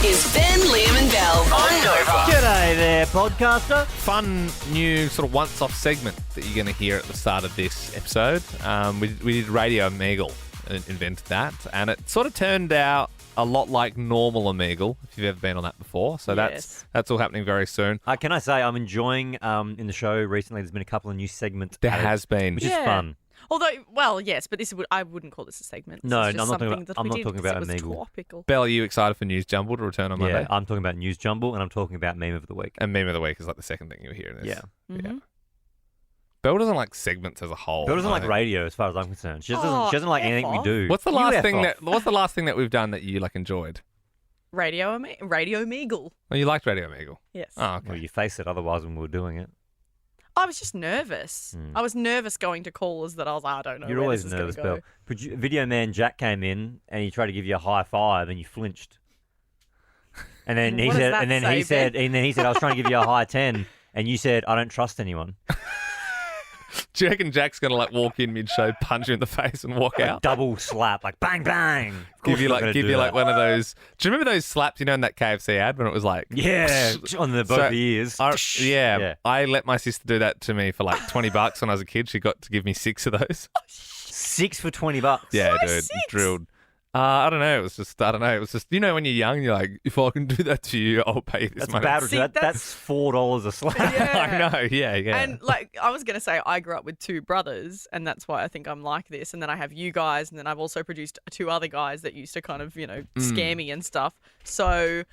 is Ben, Liam and Belle on Nova. G'day there, podcaster. Fun new sort of once-off segment that you're going to hear at the start of this episode. We did Radio Omegle, invented that, and it sort of turned out a lot like normal Omegle, if you've ever been on that before. So Yes. that's all happening very soon. Can I say I'm enjoying in the show recently? There's been a couple of new segments. There added, has been. which is Yeah. fun. Although, well, yes, but I wouldn't call this a segment. This No, is no, just I'm not talking something about- that I'm we not did talking 'cause about it was Omegle. topical. Belle, are you excited for News Jumble to return on Monday? Yeah, I'm talking about News Jumble and I'm talking about Meme of the Week. And Meme of the Week is like the second thing you'll hear in this. Yeah. Mm-hmm. Yeah. Belle doesn't like segments as a whole. Bill doesn't I like think. radio as far as I'm concerned. She Oh, doesn't like F anything we off. do. What's the You last F thing off. What's the last thing that we've done that you like enjoyed? Radio Omegle. Oh, you liked Radio Omegle. Yes. Oh, okay. Well, you face it otherwise when we were doing it. I was just nervous. I was nervous going to callers that I was like, I don't know You're where always this is nervous, gonna Bill. go. Video man Jack came in and he tried to give you a high five and you flinched. And then he What does said, that and then say, he said, Ben? and then he said, I was trying to give you a high 10, and you said, I don't trust anyone. Do you reckon Jack's going to like walk in mid-show, punch you in the face and walk out? Double slap, like bang bang. Of course Give you he's not gonna do that. one of those. Do you remember those slaps, in that KFC ad when it was like, Yeah, on the both So, ears. yeah, Yeah. I let my sister do that to me for like $20 when I was a kid. She got to give me 6 of those. 6 for $20. Yeah, Why dude, 6? drilled. I don't know. It was just, I don't know. It was just, when you're young, you're like, if I can do that to you, I'll pay you this That's money. bad. See, That's that's- $4 a slap. Yeah. I know. Yeah. And like I was gonna say, I grew up with 2 brothers, and that's why I think I'm like this. And then I have you guys, and then I've also produced 2 other guys that used to kind of, scare me and stuff. So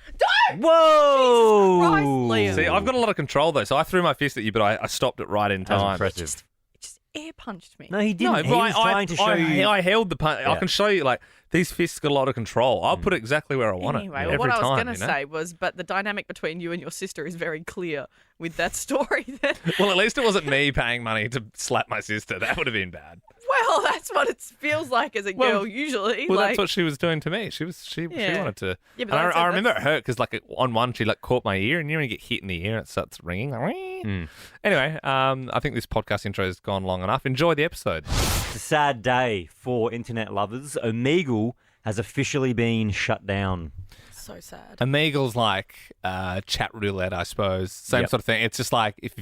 Whoa! Christ, Liam. See, I've got a lot of control though, so I threw my fist at you, but I stopped it right in That was time. impressive. just air punched me. No, he didn't. No, he but was trying to show you. I held the punch. I Yeah. can show you, like, these fists got a lot of control. I'll put it exactly where I want Anyway, it. well, Every what I was time, going to say was, but the dynamic between you and your sister is very clear with that story. That, Well, at least it wasn't me paying money to slap my sister. That would have been bad. well, that's what it feels like as a Well, girl usually. Well, like, that's what she was doing to me. She Yeah. wanted to. Yeah, but and that's- I remember it that's- hurt because, like, on one, she like caught my ear, and when you get hit in the ear, it starts ringing. Like, "Wee." Anyway, I think this podcast intro has gone long enough. Enjoy the episode. It's a sad day for internet lovers. Omegle has officially been shut down. so sad. Omegle's like chat roulette, I suppose. Same Yep. sort of thing. It's just like if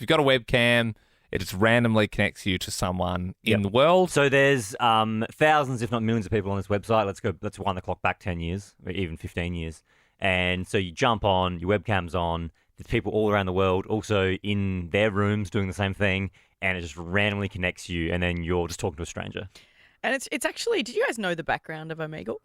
you've got a webcam, it just randomly connects you to someone in the world. So there's thousands, if not millions, of people on this website. Let's wind the clock back 10 years, or even 15 years. And so you jump on, your webcam's on. There's people all around the world also in their rooms doing the same thing, and it just randomly connects you, and then you're just talking to a stranger. And it's actually, did you guys know the background of Omegle?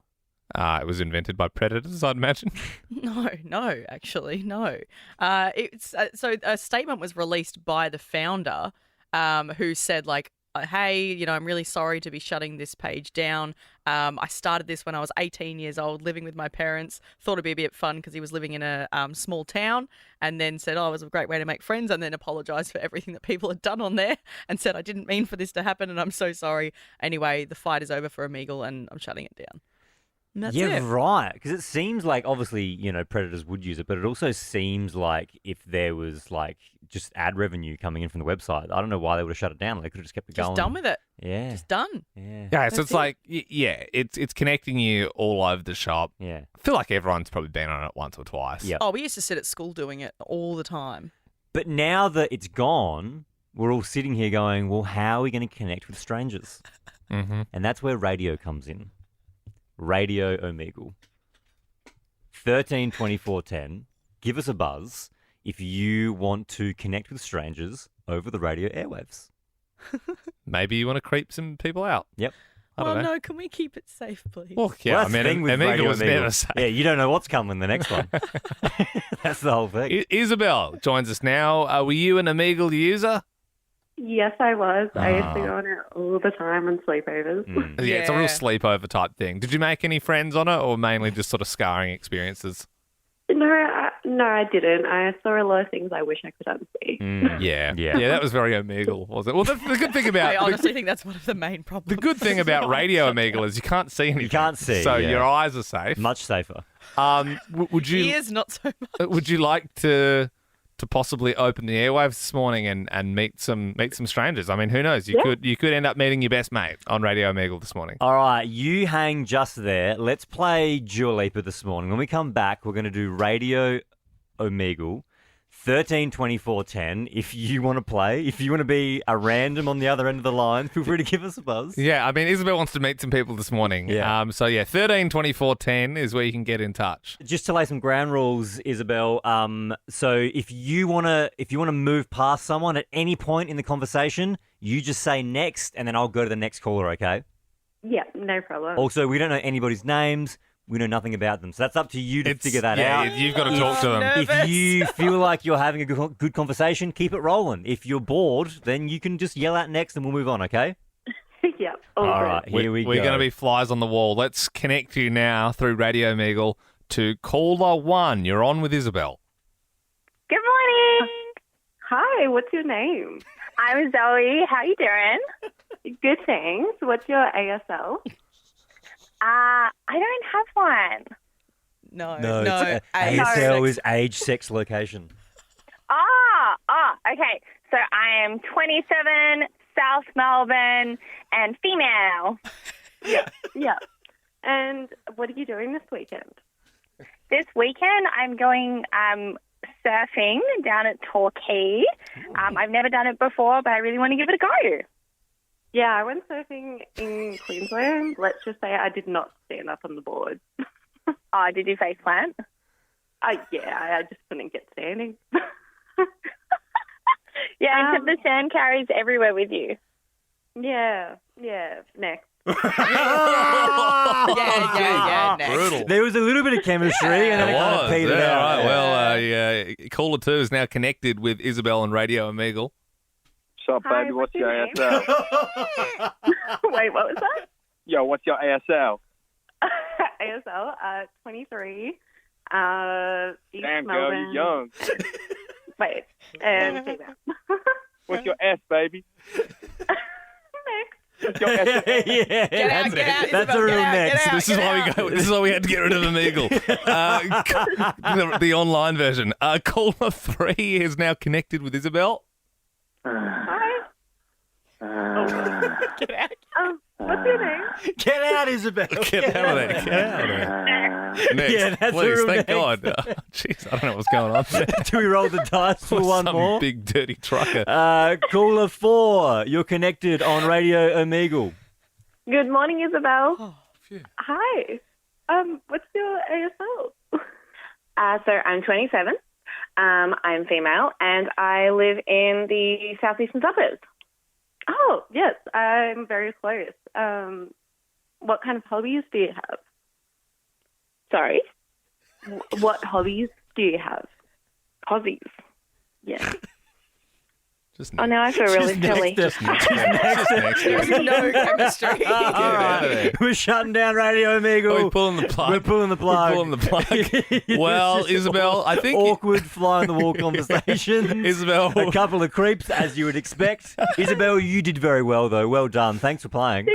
It was invented by predators, I'd imagine. No, actually, no. It's so a statement was released by the founder, who said like, "Hey, I'm really sorry to be shutting this page down. I started this when I was 18 years old, living with my parents. Thought it'd be a bit fun because he was living in a small town, and then said, oh, it was a great way to make friends, and then apologized for everything that people had done on there, and said, I didn't mean for this to happen, and I'm so sorry. Anyway, the fight is over for Omegle, and I'm shutting it down." And that's Yeah, it. right. Because it seems like, obviously, predators would use it, but it also seems like if there was, like, just ad revenue coming in from the website, I don't know why they would have shut it down. They could have just kept it going. Just done with it. Yeah. Just done. Yeah. Yeah, so it's it. like, it's connecting you all over the shop. Yeah. I feel like everyone's probably been on it once or twice. Yep. Oh, we used to sit at school doing it all the time. But now that it's gone, we're all sitting here going, well, how are we going to connect with strangers? Mm-hmm. And that's where radio comes in. Radio Omegle. 13 24 10. Give us a buzz if you want to connect with strangers over the radio airwaves. Maybe you want to creep some people out. Yep. I don't know. No, can we keep it safe, please? Well, yeah, Well, I that's the mean, thing with Omegle Radio was Omegle. never safe. Yeah, you don't know what's coming the next one. That's the whole thing. Isabel joins us now. Were you an Omegle user? Yes, I was. I used to go on it all the time on sleepovers. Yeah, it's a real Yeah. sleepover type thing. Did you make any friends on it, or mainly just sort of scarring experiences? No, I didn't. I saw a lot of things I wish I could unsee. Yeah, Yeah. that was very Omegle, was it? Well, the good thing about I honestly think that's one of the main problems. the good thing about Radio Omegle is you can't see anything. You can't see, so yeah. your eyes are safe. Much safer. Would you Ears, not so much. would you like to to possibly open the airwaves this morning and meet some strangers. I mean, who knows? You could end up meeting your best mate on Radio Omegle this morning. All right, you hang just there. Let's play Dua Lipa this morning. When we come back, we're going to do Radio Omegle 13 24 10. If you want to play, if you want to be a random on the other end of the line, feel free to give us a buzz. Yeah, I mean, Isabel wants to meet some people this morning. Yeah. 13 24 10 is where you can get in touch. Just to lay some ground rules, Isabel. So if you wanna move past someone at any point in the conversation, you just say next, and then I'll go to the next caller. Okay? Yeah, no problem. Also, we don't know anybody's names. We know nothing about them. So that's up to you to figure that out. You've got to talk to them. If you feel like you're having a good conversation, keep it rolling. If you're bored, then you can just yell out next and we'll move on, okay? Yeah. All right, here we go. We're going to be flies on the wall. Let's connect you now through Radio Omegle to caller 1. You're on with Isabel. Good morning. Hi, what's your name? I'm Zoe. How you doing? Good, thanks. What's your ASL? I don't have one. No. it's ASL is age, sex, location. Okay. So I am 27, South Melbourne, and female. Yeah. And what are you doing this weekend? This weekend I'm going surfing down at Torquay. I've never done it before, but I really want to give it a go. Yeah, I went surfing in Queensland. Let's just say I did not stand up on the board. Oh, did you face plant? Yeah, I just couldn't get standing. Yeah, except the sand carries everywhere with you. Yeah, next. Yeah, next. Brutal. There was a little bit of chemistry and then it kind of petered out. Right. Well, caller 2 is now connected with Isabel and Radio Omegle. What's up, Hi, baby? what's What's your your ASL? Wait, what was that? Yo, what's your ASL? ASL, 23. East Damn, girl, Melbourne. you young. Wait, and female. What's your S, baby? Next. What's your S? Yeah, Get out, that's Isabel, a real get out, next. get out. This is why we go. This is why we had to get rid of Omegle. The online version. Caller 3 is now connected with Isabel. Hi. Get out. What's your name? Get out, Isabel. Get out of there. Get out of there. Next, Yeah, that's a please. real Thank next. God. Jeez, I don't know what's going on there. Do we roll the dice for one Some more? big dirty trucker. Caller 4, you're connected on Radio Omegle. Good morning, Isabel. Oh, Hi. What's your ASL? So I'm 27. I'm female, and I live in the southeastern suburbs. Oh, yes, I'm very close. What kind of hobbies do you have? Sorry? What hobbies do you have? Hobbies. Yeah. Just Oh, now I feel really silly. Just next. There's no chemistry. All out of there. right, we're shutting down Radio Omegle. We're pulling the plug. We're pulling the plug. We're pulling the plug. Well, It's just Isabel, I think- awkward fly on the wall conversation. Isabel. A couple of creeps, as you would expect. Isabel, you did very well, though. Well done. Thanks for playing.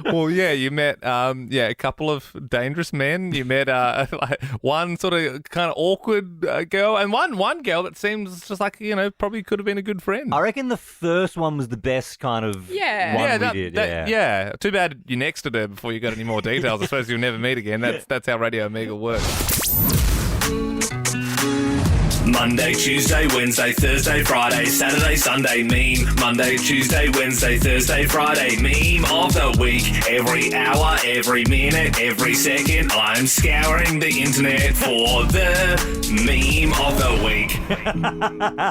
Well, yeah, you met a couple of dangerous men. You met one sort of kind of awkward girl, and one girl that seems just like, probably could have been a good friend. I reckon the first one was the best kind of Yeah. one we did. Yeah. Too bad you nexted her before you got any more details. I suppose you'll never meet again. That's how Radio Omegle works. Monday, Tuesday, Wednesday, Thursday, Friday, Saturday, Sunday, meme. Monday, Tuesday, Wednesday, Thursday, Friday, meme of the week. Every hour, every minute, every second, I'm scouring the internet for the meme of the week.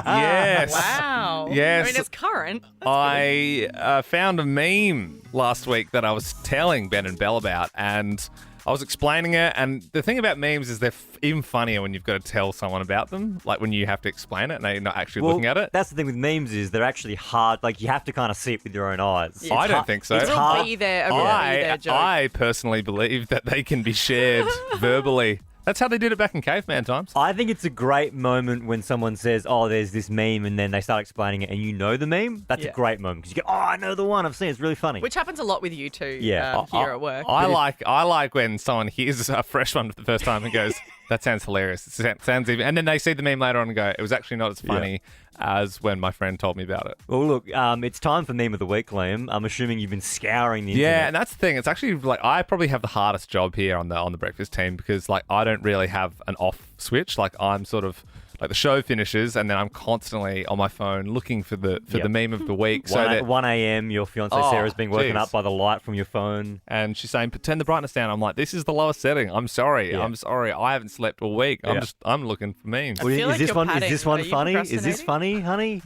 Yes. Wow. Yes. I mean, it's current. I found a meme last week that I was telling Ben and Belle about, and I was explaining it. And the thing about memes is they're even funnier when you've got to tell someone about them, like when you have to explain it and they're not actually looking at it. That's the thing with memes is they're actually hard. Like, you have to kind of see it with your own eyes. Yeah. I don't think so. It's It'll hard. be there. A real be there joke. I personally believe that they can be shared verbally. That's how they did it back in caveman times. I think it's a great moment when someone says, "Oh, there's this meme," and then they start explaining it, and you know the meme. That's a great moment because you go, "Oh, I know the one. I've seen it. It's really funny." Which happens a lot with you two Yeah. here at work. I like when someone hears a fresh one for the first time and goes, That sounds hilarious. It sounds even, and then they see the meme later on and go, it was actually not as funny as when my friend told me about it. Well, look, it's time for meme of the week, Liam. I'm assuming you've been scouring the Yeah, internet. and that's the thing. It's actually like I probably have the hardest job here on the breakfast team because like I don't really have an off switch. Like I'm sort of like the show finishes and then I'm constantly on my phone looking for the meme of the week. So that 1 a.m. Your fiancée Sarah's been woken geez. up by the light from your phone. and she's saying, turn the brightness down. I'm like, this is the lowest setting. I'm sorry. Yeah. I'm sorry. I haven't slept all week. I'm looking for memes. I feel like is you're this padding. one Are you funny? Is this procrastinating? funny, honey?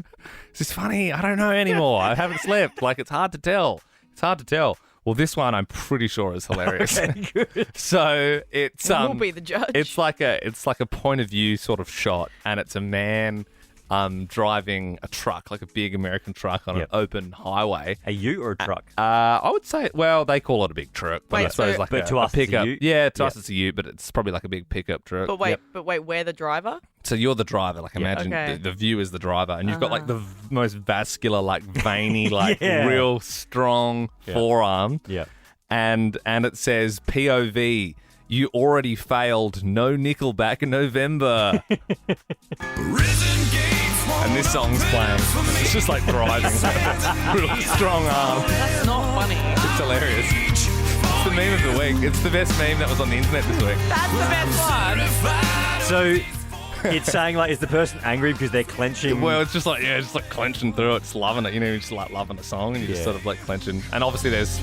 Is this funny? I don't know anymore. I haven't slept. Like, it's hard to tell. Well, this one I'm pretty sure is hilarious. Okay, good. So it's We'll be the judge. It's like a point of view sort of shot, and it's a man driving a truck, like a big American truck on an open highway. A ute or a truck? I would say, well, they call it a big truck, but Wait, I suppose so- like But a, to a us it's a pickup. ute? Yeah, to us it's a ute, but it's probably like a big pickup truck. But wait, we're the driver? So you're the driver, like imagine Okay. the view is the driver, and you've got like the most vascular, like veiny, like Yeah. real strong forearm. Yeah. And it says POV, you already failed, no Nickelback in November. And this song's playing. It's just like driving. Real strong arm. That's not funny. It's hilarious. It's the meme of the week. It's the best meme that was on the internet this week. That's the best one. So it's saying like, is the person angry because they're clenching? Well, it's just like clenching through it, just loving it. You know, you're just like loving a song and you're just sort of like clenching. And obviously there's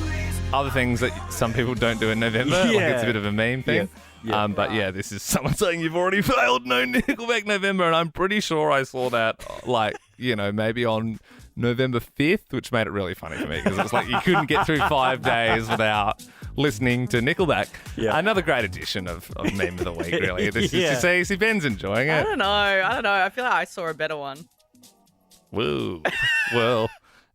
other things that some people don't do in November. Like it's a bit of a meme thing. Yeah. But yeah, this is someone saying you've already failed no Nickelback November, and I'm pretty sure I saw that like, you know, maybe on November 5th, which made it really funny for me because it was like you couldn't get through 5 days without listening to Nickelback. Yeah. Another great edition of meme of the week, really. This Yeah. is, you see Ben's enjoying I it. don't know. I feel like I saw a better one. Woo. Well,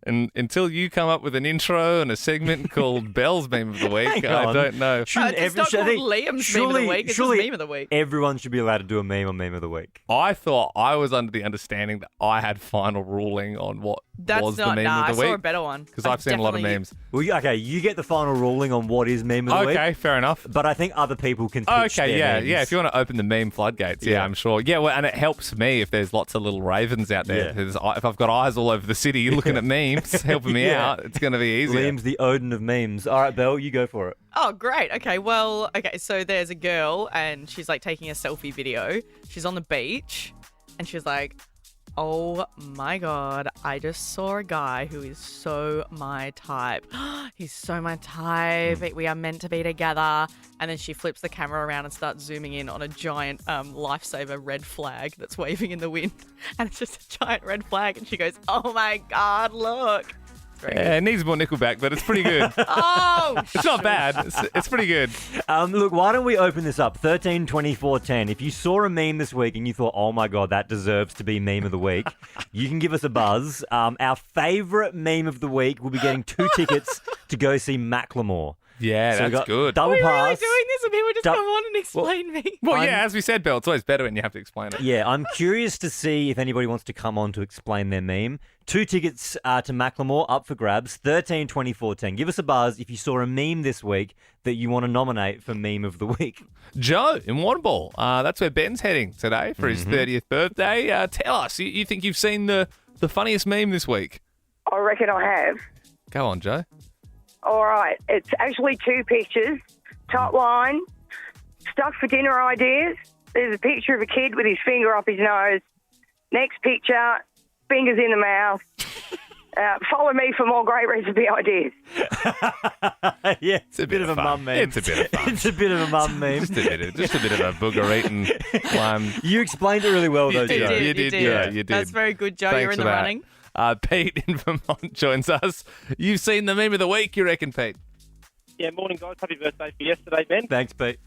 and until you come up with an intro and a segment called Belle's Meme of the Week, Hang I on. don't know. Shouldn't It's not I called think- Liam's Meme of the Week. It's just Meme of the Week. Everyone should be allowed to do a meme on meme of the week. I thought I was under the understanding that I had final ruling on what That's was not. the meme Nah, of I the saw a week. better one. Because I've seen a lot of definitely- memes. Well, okay, you get the final ruling on what is meme of the week. Okay, fair enough. But I think other people can pitch Okay, their yeah, memes. yeah. If you want to open the meme floodgates, yeah, Yeah. I'm sure. Yeah, well, and it helps me if there's lots of little ravens out there. Yeah. If I've got eyes all over the city looking at memes, helping me Yeah. out, it's going to be easier. Liam's the Odin of memes. All right, Belle, you go for it. Oh, great. Okay, well, so there's a girl and she's like taking a selfie video. She's on the beach and she's like, oh my God, I just saw a guy who is so my type. He's so my type. We are meant to be together. And then she flips the camera around and starts zooming in on a giant lifesaver red flag that's waving in the wind. And it's just a giant red flag. And she goes, oh my God, look. Yeah, it needs more Nickelback, but it's pretty good. Oh, It's not bad. It's pretty good. Look, why don't we open this up? 13, 24, 10. If you saw a meme this week and you thought, oh my God, that deserves to be meme of the week, you can give us a buzz. Our favourite meme of the week will be getting 2 tickets to go see Macklemore. Yeah, So we that's got good. Double are we really pass. doing this? And people just Dou- come on and explain me. Well, yeah, as we said, Belle, it's always better when you have to explain it. Yeah, I'm curious to see if anybody wants to come on to explain their meme. 2 tickets to Macklemore up for grabs, 13, 24, 10. Give us a buzz if you saw a meme this week that you want to nominate for meme of the week. Joe in Warrnambool. That's where Ben's heading today for his 30th birthday. Tell us, you think you've seen the funniest meme this week? I reckon I have. Go on, Joe. All right. It's actually 2 pictures. Top line, stuck for dinner ideas. There's a picture of a kid with his finger up his nose. Next picture, fingers in the mouth. Follow me for more great recipe ideas. Yeah, it's a bit of a fun. mum meme. It's a bit of fun. It's a bit of a mum meme. just a bit of a booger eating one. You explained it really well, though, You Joe. did. You did. Yeah, you did. That's very good, Joe. Thanks You're in for the that. running. Pete in Vermont joins us. You've seen the meme of the week, you reckon, Pete? Yeah, morning, guys. Happy birthday for yesterday, Ben. Thanks, Pete.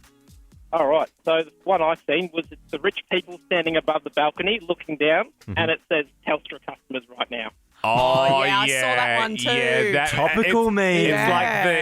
All right. So the one I seen was it's the rich people standing above the balcony looking down, and it says Telstra customers right now. Oh, yeah, I saw that one too. Yeah, Topical meme.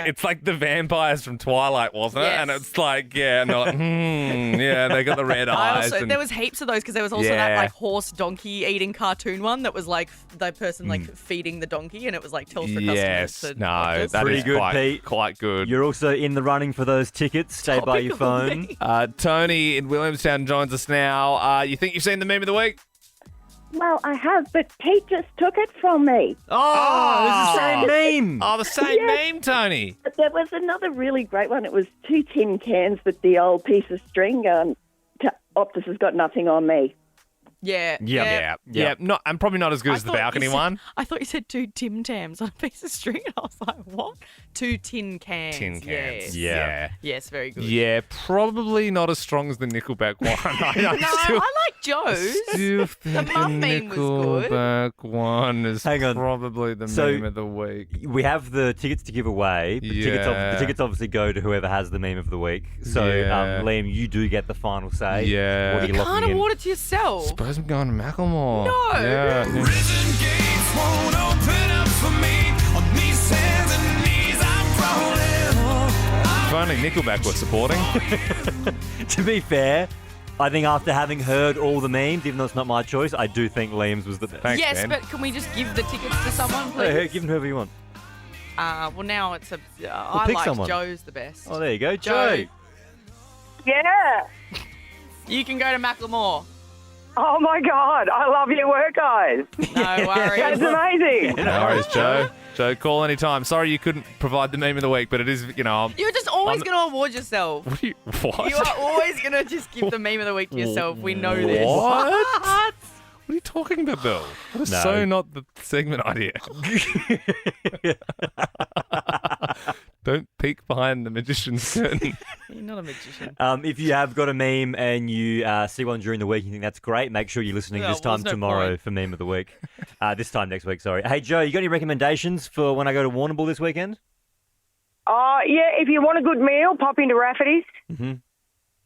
It's like the vampires from Twilight, wasn't it? Yes. And it's like, yeah, they got the red eyes. There was heaps of those because there was also that like horse donkey eating cartoon one that was like the person like feeding the donkey, and it was like tells for customers. To that Pretty is good, Pete. quite good. You're also in the running for those tickets. Stay by your phone. Tony in Williamstown joins us now. You think you've seen the meme of the week? Well, I have, but Pete just took it from me. Oh, it was the same meme. Oh, the same meme, Tony. But there was another really great one. It was 2 tin cans with the old piece of string. Optus has got nothing on me. Yeah. Not, and probably not as good as the balcony one. I thought you said 2 Tim Tams on a piece of string. I was like, what? 2 tin cans. Tin cans. Yes. Yeah. Yes, very good. Yeah, probably not as strong as the Nickelback one. I like Joe's. Still think The mum meme was good. Nickelback one is Hang on. probably the So, meme of the week. We have the tickets to give away. The tickets obviously go to whoever has the meme of the week. So, Liam, you do get the final say. Yeah. What are you You locking can't in? award it to yourself. Suppose I'm going to Macklemore. No. Yeah. Prison gates won't open up for me. On these hands and knees I'm crawling. If only Nickelback were supporting. To be fair, I think after having heard all the memes, even though it's not my choice, I do think Liam's was the best. Thanks, Yes, man. but can we just give the tickets to someone, please? Hey, give them whoever you want. Well, now it's I pick like someone. Joe's the best. Oh, there you go. Joe. Joe. Yeah. You can go to Macklemore. Oh, my God. I love your work, guys. No worries. That's amazing. No worries, Joe. Joe, call anytime. Sorry you couldn't provide the meme of the week, but it is, You're just always going to award yourself. What? You are always going to just give the meme of the week to yourself. We know this. What? What are you talking about, Belle? That is so not the segment idea. Don't peek behind the magician's curtain. You're not a magician. If you have got a meme and you see one during the week and you think that's great, make sure you're listening this time there's no tomorrow point. for meme of the week. This time next week, sorry. Hey, Joe, you got any recommendations for when I go to Warrnambool this weekend? Yeah, if you want a good meal, pop into Rafferty's. Mm-hmm.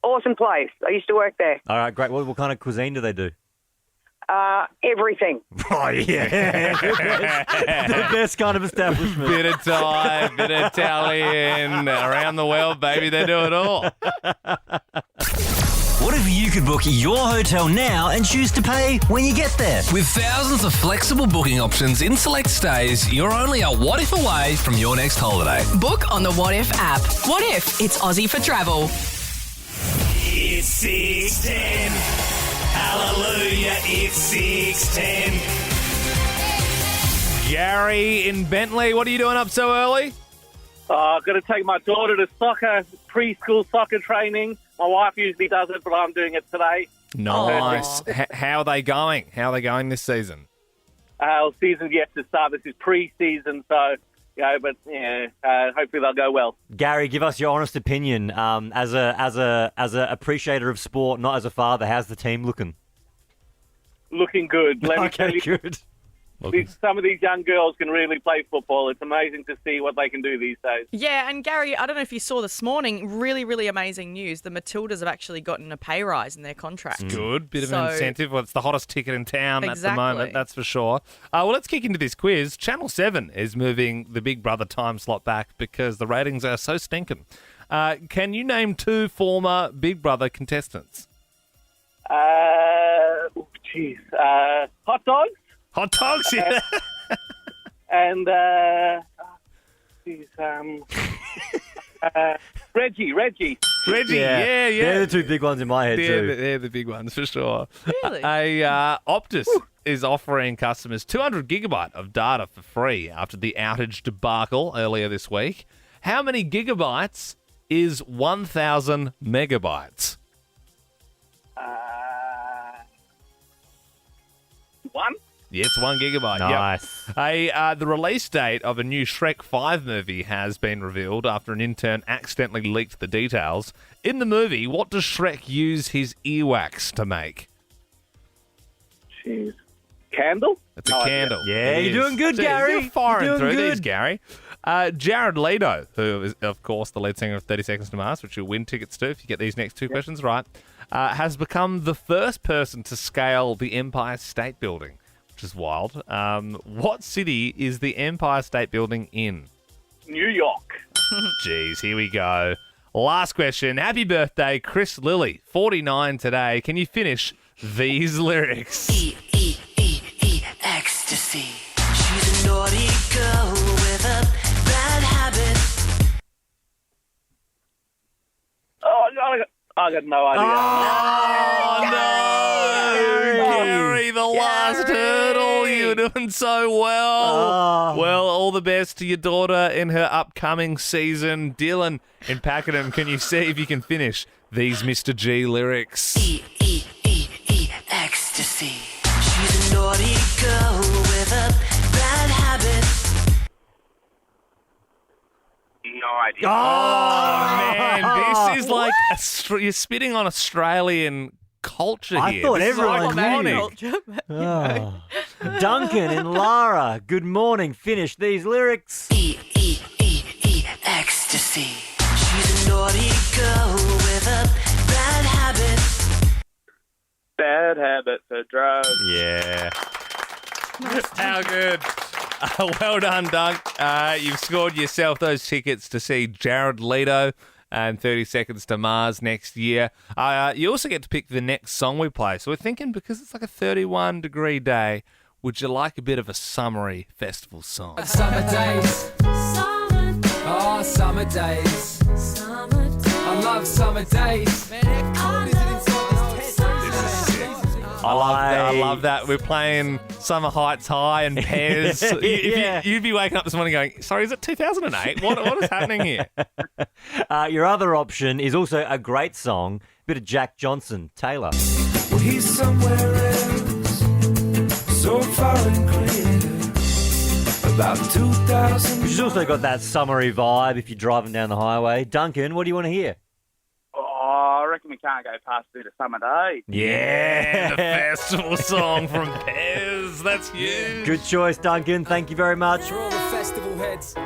Awesome place. I used to work there. All right, great. What kind of cuisine do they do? Everything. Oh, yeah. The best kind of establishment. Bit of Thai, bit of Italian, around the world, baby, they do it all. What if you could book your hotel now and choose to pay when you get there? With thousands of flexible booking options in select stays, you're only a what if away from your next holiday. Book on the What If app. What if it's Aussie for travel? It's 6:10. Hallelujah, it's 6:10. Gary in Bentley, what are you doing up so early? I've got to take my daughter to preschool soccer training. My wife usually does it, but I'm doing it today. Nice. How are they going? How are they going this season? Season's yet to start. This is pre-season, so, hopefully they'll go well. Gary, give us your honest opinion. As a appreciator of sport, not as a father, how's the team looking? Looking good. Let me tell you. Good. Some of these young girls can really play football. It's amazing to see what they can do these days. Yeah, and Gary, I don't know if you saw this morning, really, really amazing news. The Matildas have actually gotten a pay rise in their contract. Good. Bit of an incentive. Well, it's the hottest ticket in town at the Exactly. moment, that's for sure. Well, let's kick into this quiz. Channel 7 is moving the Big Brother time slot back because the ratings are so stinking. Can you name 2 former Big Brother contestants? Hot dogs. Hot dogs, yeah. And, Reggie. Reggie, yeah. They're the 2 big ones in my head, too. They're the big ones, for sure. Really? Optus is offering customers 200 gigabyte of data for free after the outage debacle earlier this week. How many gigabytes is 1,000 megabytes? 1? Yeah, it's 1 gigabyte. Nice. Yep. The release date of a new Shrek 5 movie has been revealed after an intern accidentally leaked the details. In the movie, what does Shrek use his earwax to make? Jeez. Candle? It's a candle. Yeah, It you're is. doing good, Jeez, Gary. You're firing You're doing through these, good. Gary. Jared Leto, who is, of course, the lead singer of 30 Seconds to Mars, which you'll win tickets to if you get these next 2 questions right, has become the first person to scale the Empire State Building. which is wild. What city is the Empire State Building in? New York. Jeez, here we go. Last question. Happy birthday, Chris Lilly, 49 today. Can you finish these lyrics? Ecstasy. She's a naughty girl with a bad habit. Oh, I got no idea. Oh, no! Gary, the last hurdle. You're doing so well. Well, all the best to your daughter in her upcoming season. Dylan in Pakenham, can you see if you can finish these Mr. G lyrics? Ecstasy. She's a naughty girl with a bad habit. No idea. Oh, man, this is like you're spitting on Australian culture I here. thought This is everyone iconic. knew. Duncan and Lara, good morning. Finish these lyrics. Ecstasy. She's a naughty girl with a bad habit. Bad habit for drugs. Yeah. How good. Well done, Dunk. You've scored yourself those tickets to see Jared Leto and 30 Seconds to Mars next year. You also get to pick the next song we play. So we're thinking, because it's like a 31-degree day, would you like a bit of a summery festival song? Summer days. Oh, summer days. I love summer days. Man, how cold is it inside this tent? I love that. We're playing Summer Heights High and Pez. You'd be waking up this morning going, sorry, is it 2008? What is happening here? Your other option is also a great song, bit of Jack Johnson, Taylor. Well, he's somewhere else, so far and clear. About 2,000. Which has also got that summery vibe if you're driving down the highway. Duncan, what do you want to hear? Oh, I reckon we can't go past a bit of summer day. Yeah, the festival song from Pez. That's huge. Good choice, Duncan. Thank you very much. For all the festival heads. Check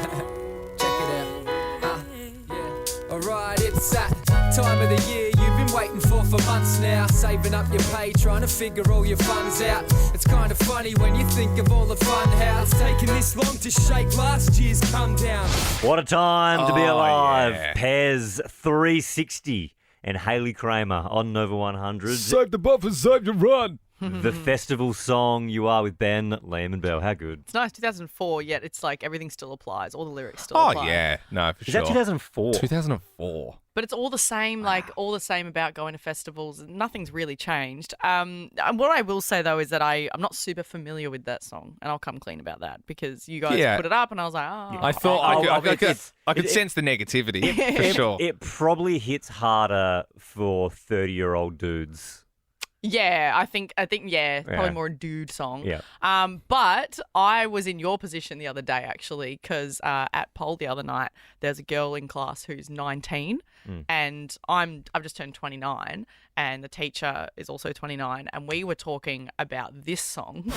it out. Yeah. Alright, it's that time of the year you've been waiting for months now. Saving up your pay, trying to figure all your funds out. It's kind of funny when you think of all the fun, how it's taken this long to shake last year's come down. What a time to be alive. yeah. Pez 360 and Haley Kramer on Nova 100. Save the buffers, save your run. The festival song You Are with Ben, Liam and Belle. How good? It's nice, 2004, yet it's like everything still applies. All the lyrics still apply. Oh, yeah. No, for Is sure. that 2004? 2004. But it's all the same, like all the same about going to festivals. Nothing's really changed. And what I will say, though, is that I'm not super familiar with that song, and I'll come clean about that because you guys Yeah. put it up, and I was like, oh. I thought I could sense the negativity, for sure. It probably hits harder for 30-year-old dudes. Yeah, I think, probably Yeah. more a dude song. Yeah. But I was in your position the other day, actually, because at Pole the other night, there's a girl in class who's 19, and I've just turned 29, and the teacher is also 29, and we were talking about this song. And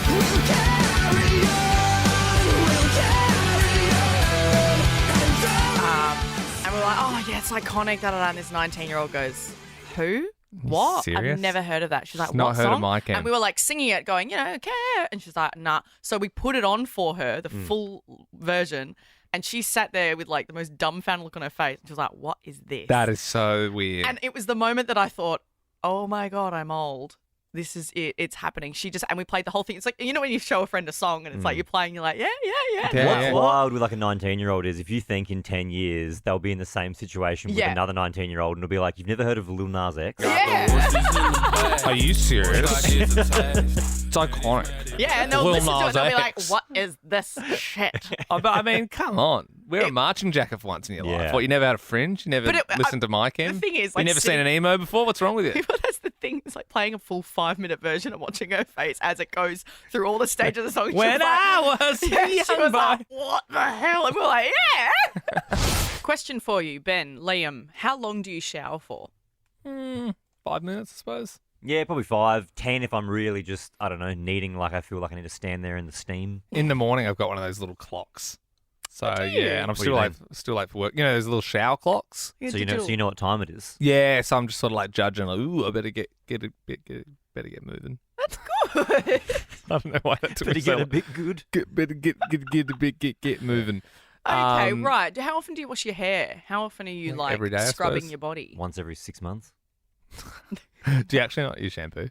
we're like, oh yeah, it's iconic. And this 19-year-old goes, who? What? Serious? I've never heard of that. She's like, Not what heard of song? My Chem. And we were like singing it, going, care. And she's like, nah. So we put it on for her, the full version, and she sat there with like the most dumbfounded look on her face. And she was like, what is this? That is so weird. And it was the moment that I thought, oh my God, I'm old. This is it. It's happening. And we played the whole thing. It's like, you know, when you show a friend a song and it's like you're playing, you're like, yeah. What's wild with like a 19-year-old is if you think in 10 years they'll be in the same situation with another 19-year-old and it'll be like, you've never heard of Lil Nas X? Yeah. Are you serious? It's iconic. Yeah, and they'll Lil listen to it Nas and they'll be like, X. what is this shit? But I mean, come on. Wear a marching jacket for once in your life. Yeah. What, you never had a fringe? You never But listened to My Chem? the thing is, you like, never seen an emo before? What's wrong with you? But that's the thing. It's like playing a full 5-minute version and watching her face as it goes through all the stages of the song. When I was a she young was boy. like, what the hell? And we're like, yeah. Question for you, Ben, Liam. How long do you shower for? 5 minutes, I suppose. Yeah, probably 5, 10 if I'm really just, I don't know, needing like I feel like I need to stand there in the steam. In the morning, I've got one of those little clocks. So, yeah, and I'm What do still you late, still late for work. You know those little shower clocks? So you know what time it is. Yeah, so I'm just sort of like judging, like, ooh, I better get moving. That's good. I don't know why that took Better me so get a long. bit good. Get moving. Okay, right. How often do you wash your hair? How often are you like every day, I scrubbing suppose. your body? Once every 6 months. Do you actually not use shampoo?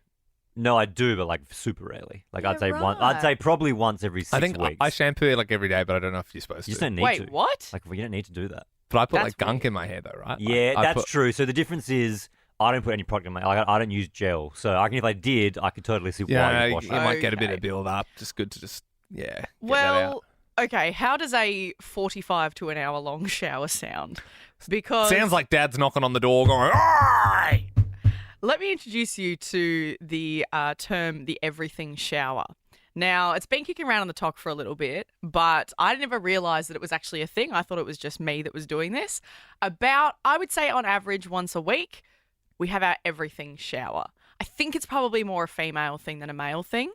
No, I do, but like super rarely. Like Yeah, I'd say right. I'd say probably once every 6 I think weeks. I shampoo like every day, but I don't know if you're supposed to. You just don't need Wait, to. what? Like you don't need to do that. But I put That's like gunk in my hair though, right? Yeah, Like, I that's put- true. So the difference is I don't put any product in my. Like, I don't use gel. So I can, if I did, I could totally see why Yeah, you you wash it. might get a bit Okay. of build up. Just good to get that out. Well, okay. How does a 45 to an hour long shower sound? Because Sounds like Dad's knocking on the door, going, "Oi!" let me introduce you to the term the everything shower. Now, it's been kicking around on the talk for a little bit, but I never realised that it was actually a thing. I thought it was just me that was doing this. I would say on average, once a week, we have our everything shower. I think it's probably more a female thing than a male thing.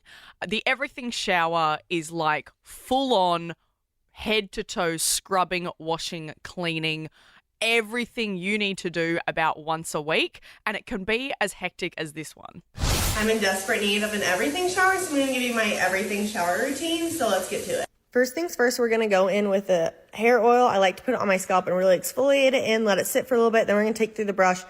The everything shower is like full on head to toe scrubbing, washing, cleaning, everything you need to do about once a week. And it can be as hectic as this one. I'm in desperate need of an everything shower, so I'm going to give you my everything shower routine, so let's get to it. First things first, we're going to go in with the hair oil. I like to put it on my scalp and really exfoliate it in, let it sit for a little bit. Then we're going to take through the brush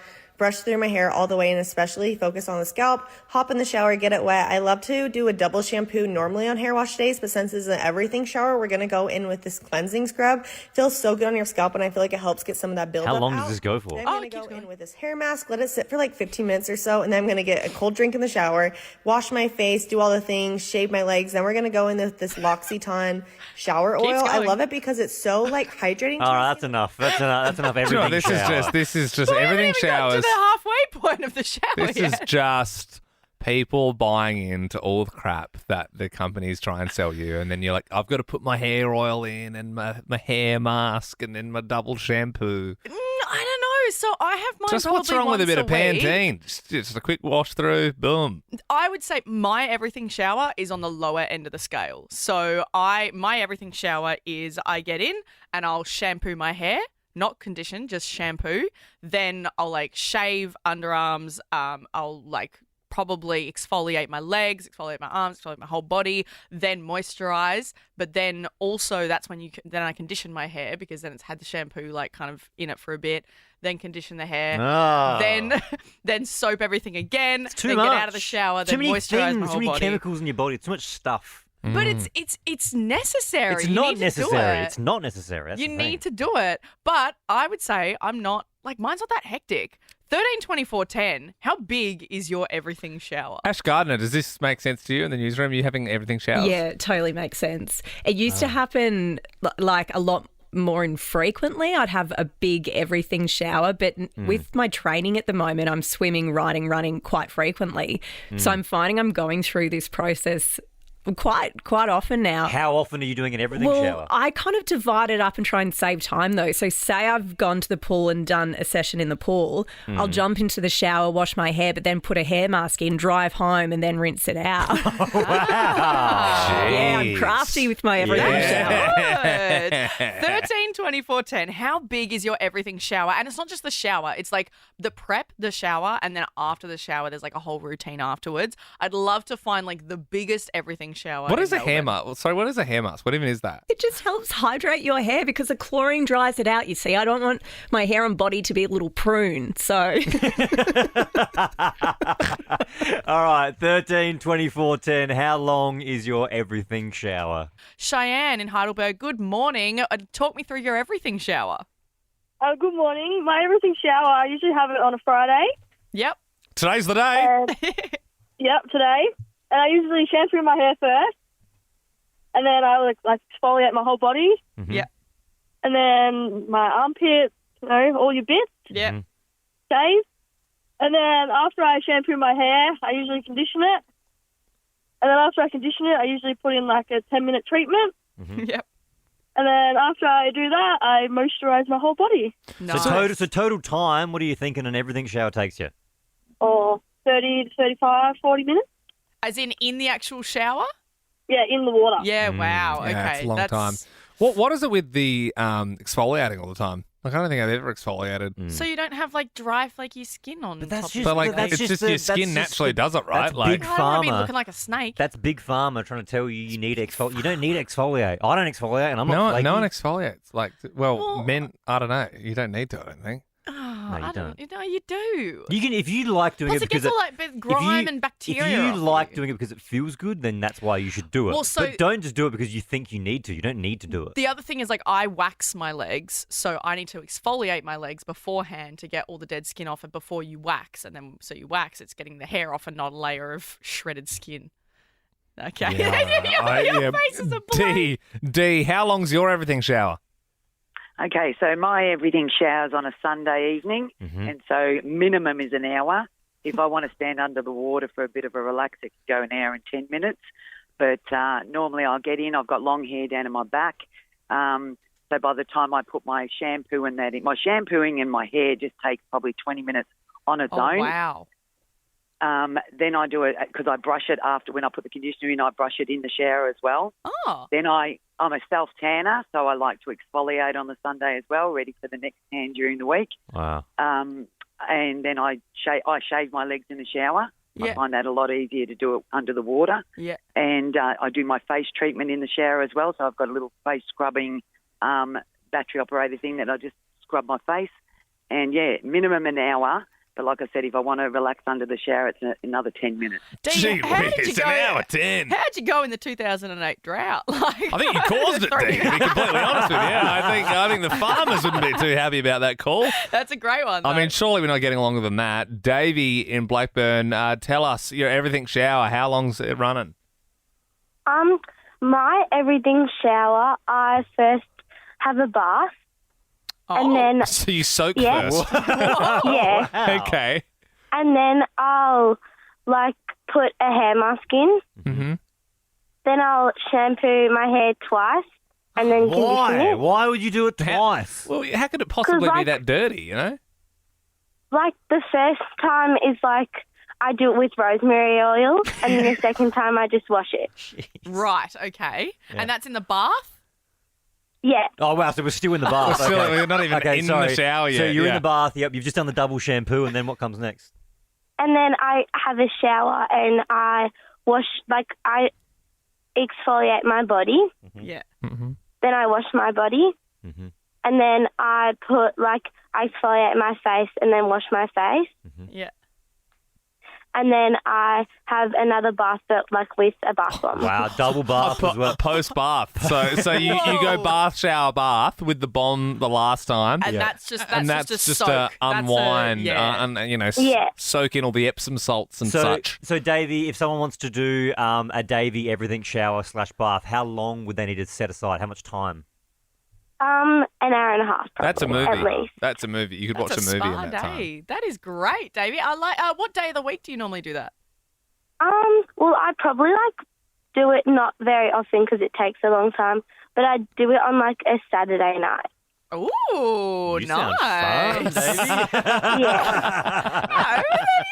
through my hair all the way and especially focus on the scalp, hop in the shower, get it wet. I love to do a double shampoo normally on hair wash days, but since it's an everything shower, we're going to go in with this cleansing scrub. It feels so good on your scalp and I feel like it helps get some of that buildup How long out. does this go for? Then I'm going to go in with this hair mask, let it sit for like 15 minutes or so, and then I'm going to get a cold drink in the shower, wash my face, do all the things, shave my legs. Then we're going to go in with this L'Occitane shower Keeps oil. I going. love it because it's so like hydrating. All right, that's enough. That's enough. Do you Everything know, this shower. is just We haven't everything even got to showers. the halfway point of the shower This is yet. just people buying into all the crap that the companies try and sell you, and then you're like, I've got to put my hair oil in and my hair mask and then my double shampoo. I don't know. So I have mine Just probably what's wrong with a once bit of week. Pantene? Just a quick wash through, boom. I would say my everything shower is on the lower end of the scale. So my everything shower is I get in and I'll shampoo my hair, not condition, just shampoo. Then I'll like shave underarms. I'll like probably exfoliate my legs, exfoliate my arms, exfoliate my whole body, then moisturize. But then also that's when then I condition my hair because then it's had the shampoo like kind of in it for a bit. Then condition the hair. Oh. Then soap everything again. It's too then much. get out of the shower. Too Then many moisturize things, my whole too many body. chemicals in your body. Too much stuff. But it's necessary. It's You not need to do necessary. it. It's not necessary. That's You the need thing. to do it. But I would say I'm not like mine's not that hectic. 13, 24, 10. How big is your everything shower? Ash Gardner, does this make sense to you in the newsroom? Are you having everything showers? Yeah, it totally makes sense. It used to happen like a lot more infrequently. I'd have a big everything shower, but with my training at the moment, I'm swimming, riding, running quite frequently. So I'm finding I'm going through this process quite often now. How often are you doing an everything Well, shower? I kind of divide it up and try and save time though. So say I've gone to the pool and done a session in the pool, I'll jump into the shower, wash my hair, but then put a hair mask in, drive home and then rinse it out. Wow. Yeah, I'm crafty with my everything shower. Good. 13, 24, 10. How big is your everything shower? And it's not just the shower. It's like the prep, the shower, and then after the shower, there's like a whole routine afterwards. I'd love to find like the biggest everything shower. What in is a hair Melbourne. mask? Sorry, what is a hair mask? What even is that? It just helps hydrate your hair because the chlorine dries it out, you see. I don't want my hair and body to be a little prune, so... All right, 13, 24, 10. How long is your everything shower? Cheyenne in Heidelberg, good morning. Talk me through your everything shower. Good morning. My everything shower, I usually have it on a Friday. Yep. Today's the day. Yep, today. And I usually shampoo my hair first. And then I like exfoliate my whole body. Yep. And then my armpits, all your bits. Yep. Shave. And then after I shampoo my hair, I usually condition it. And then after I condition it, I usually put in like a 10-minute treatment. Yep. And then after I do that, I moisturize my whole body. Nice. So total time, what are you thinking an everything shower takes you? Or 30 to 35, 40 minutes. As in the actual shower? Yeah, in the water. Yeah, wow. Okay. Yeah, it's a long time. What is it with the exfoliating all the time? Like, I don't think I've ever exfoliated. So you don't have like dry, flaky skin on. But that's But like, it's just your skin naturally does it, right? That's Like, big I don't want to be pharma. looking like a snake. That's big pharma trying to tell you need to exfoliate. You don't need to exfoliate. I don't exfoliate, and I'm no, not flaky. no one exfoliates. Like, well, men, I don't know. You don't need to, I don't think. Oh, you I don't. You know, you do. You can if you like doing Plus, it it because gets all like grime and bacteria. If you off like doing it because it feels good, then that's why you should do it. Well, so- but don't just do it because you think you need to. You don't need to do it. The other thing is like I wax my legs, so I need to exfoliate my legs beforehand to get all the dead skin off it before you wax, and then so you wax, it's getting the hair off and not a layer of shredded skin. Okay. Your face is a blur. D, how long's your everything shower? Okay, so my everything shower's on a Sunday evening, and so minimum is an hour. If I want to stand under the water for a bit of a relax, it can go an hour and 10 minutes. But normally I'll get in. I've got long hair down in my back. So by the time I put my shampoo and that in, my shampooing and my hair just takes probably 20 minutes on its own. Wow. Then I do it because I brush it after when I put the conditioner in. I brush it in the shower as well. Oh. Then I'm a self tanner, so I like to exfoliate on the Sunday as well, ready for the next tan during the week. Wow. And then I shave my legs in the shower. I Yeah. find that a lot easier to do it under the water. Yeah. And I do my face treatment in the shower as well. So I've got a little face scrubbing battery operated thing that I just scrub my face. And yeah, minimum an hour. But like I said, if I want to relax under the shower, it's another 10 minutes. Gee whiz, an hour 10. How'd you go in the 2008 drought? Like, I think you caused it, D, to be completely honest with you. I think the farmers wouldn't be too happy about that call. That's a great one. I mean, surely we're not getting longer than that. Davey in Blackburn, tell us your everything shower. How long's it running? My everything shower, I first have a bath. And then, So you soak Yeah. first? yeah. Okay. And then I'll put a hair mask in. Mm-hmm. Then I'll shampoo my hair twice, and then condition Why? it. Why would you do it twice? Well, how could it possibly be that dirty, you know? The first time is I do it with rosemary oil, and then the second time I just wash it. Right, okay. Yeah. And that's in the bath? Yeah. Oh, wow, so we're still in the bath. We're still- Okay. we're not even Okay, in the sorry. shower So yet, you're in yeah. the bath, yep, you've just done the double shampoo, and then what comes next? And then I have a shower, and I wash, I exfoliate my body. Yeah. Mm-hmm. Then I wash my body. Mm-hmm. And then I put, I exfoliate my face and then wash my face. Yeah. And then I have another bath, but with a bath bomb. Wow, double bath as well. Post bath. So you go bath, shower, bath with the bomb the last time. And that's just and that's just just soak. to That's unwind yeah. and Yeah. soak in all the Epsom salts and So, such. so Davey, if someone wants to do a Davey everything shower / bath, how long would they need to set aside? How much time? An hour and a half, probably, That's a movie. at least. That's a movie. You could That's watch a movie spa in that time. day. That is great, Davey. I like. What day of the week do you normally do that? Well, I probably do it not very often because it takes a long time, but I do it on a Saturday night. Ooh, You sound nice. fun, Davey. Yeah. No, that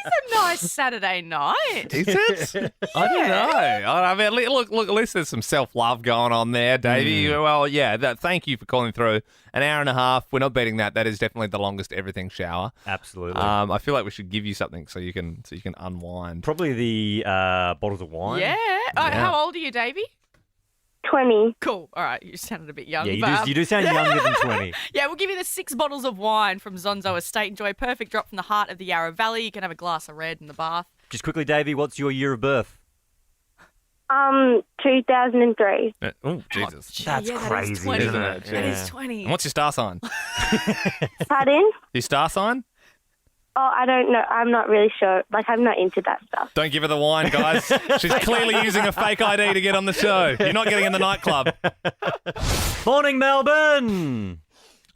is a nice Saturday night. Is it? I don't know. I mean, look, at least there's some self-love going on there, Davey. Well, yeah, thank you for calling through. An hour and a half. We're not beating that. That is definitely the longest everything shower. Absolutely. I feel like we should give you something so you can unwind. Probably the bottles of wine. Yeah. Yeah. How old are you, Davey? 20. Cool. All right. You sounded a bit young. Yeah, but, you do sound younger than 20. Yeah, we'll give you the 6 bottles of wine from Zonzo Estate. Enjoy a perfect drop from the heart of the Yarra Valley. You can have a glass of red in the bath. Just quickly, Davey, what's your year of birth? 2003. Oh, Jesus. That's yeah, that is crazy, 20. isn't it? That is Yeah. 20. And what's your star sign? Pardon? Your star sign? Oh, I don't know. I'm not really sure. I'm not into that stuff. Don't give her the wine, guys. She's clearly using a fake ID to get on the show. You're not getting in the nightclub. Morning, Melbourne.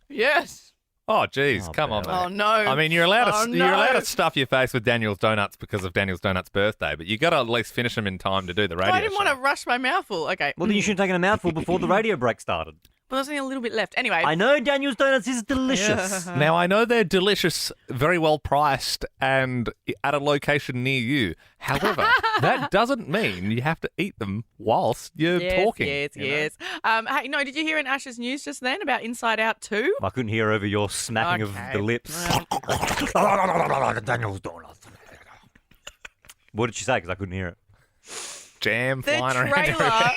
Yes. Oh, geez. Come on, mate. Oh, no. I mean, you're allowed to Oh, you're allowed no. to stuff your face with Daniels Doughnuts because of Daniels Doughnuts' birthday, but you got to at least finish them in time to do the radio I didn't show. want to rush my mouthful. Okay. Well, then you should have taken a mouthful before the radio break started. But there's only a little bit left. Anyway. I know Daniels Doughnuts is delicious. Now, I know they're delicious, very well priced, and at a location near you. However, that doesn't mean you have to eat them whilst you're talking. Yes. Hey, no, did you hear in Ash's news just then about Inside Out 2? I couldn't hear over your smacking of the lips. Daniels Doughnuts. What did she say? Because I couldn't hear it. Jam The flying around.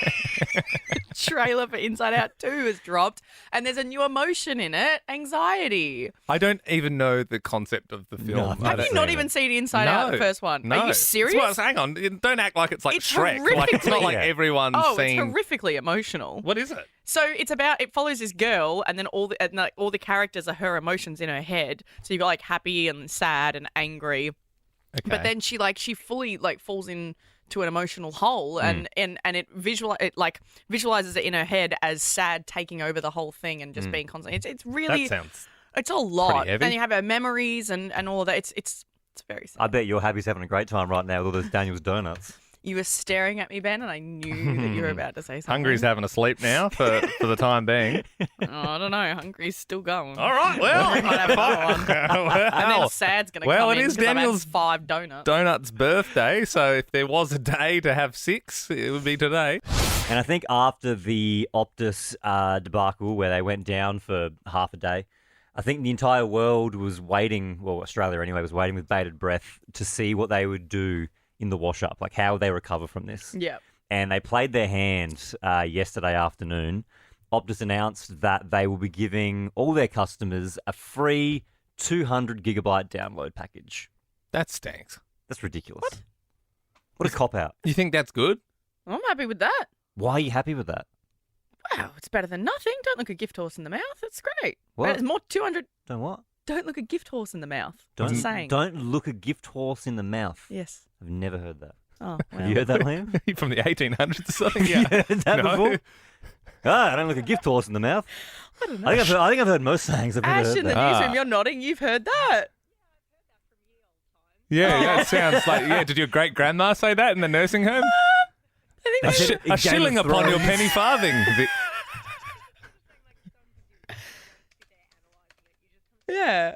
trailer for Inside Out 2 has dropped, and there's a new emotion in it, anxiety. I don't even know the concept of the film. Have you not even seen Inside Out, the first one? No. Are you serious? Hang on. Don't act like it's like It's Shrek. Like, it's not like everyone's seen... it's horrifically emotional. What is it? So it follows this girl, and then all the characters are her emotions in her head. So you've got like happy and sad and angry. Okay. But then she fully falls into an emotional hole, and it visualizes it in her head as sad taking over the whole thing and just being constant. It's really it's a lot. heavy. And you have her memories and all of that. It's very sad. I bet your hubby's having a great time right now with all those Daniels Doughnuts. You were staring at me, Ben, and I knew that you were about to say something. Hungry's having a sleep now for the time being. I don't know. Hungry's still going. All right, well. We might have another one. And then Sad's going to come in it is because I've had Daniel's 5 donuts. Donut's birthday, so if there was a day to have 6, it would be today. And I think after the Optus debacle where they went down for half a day, I think the entire world was waiting, well, Australia anyway, was waiting with bated breath to see what they would do in the wash-up, like how they recover from this. Yeah. And they played their hand yesterday afternoon. Optus announced that they will be giving all their customers a free 200 gigabyte download package. That stinks. That's ridiculous. What a cop-out. You think that's good? I'm happy with that. Why are you happy with that? Wow, it's better than nothing. Don't look a gift horse in the mouth. That's great. What? It's more 200. Don't what? Don't look a gift horse in the mouth. Don't, Just saying. Don't look a gift horse in the mouth. Yes. I've never heard that. Oh, Have you heard that, Liam? From the 1800s or something? You heard that No. before? I don't look a gift horse in the mouth. I don't know. I think I've heard most sayings. I've never Ash heard in the that. newsroom, you're nodding. You've heard that. Yeah, it sounds like, did your great-grandma say that in the nursing home? I think A shilling upon your penny farthing. Yeah.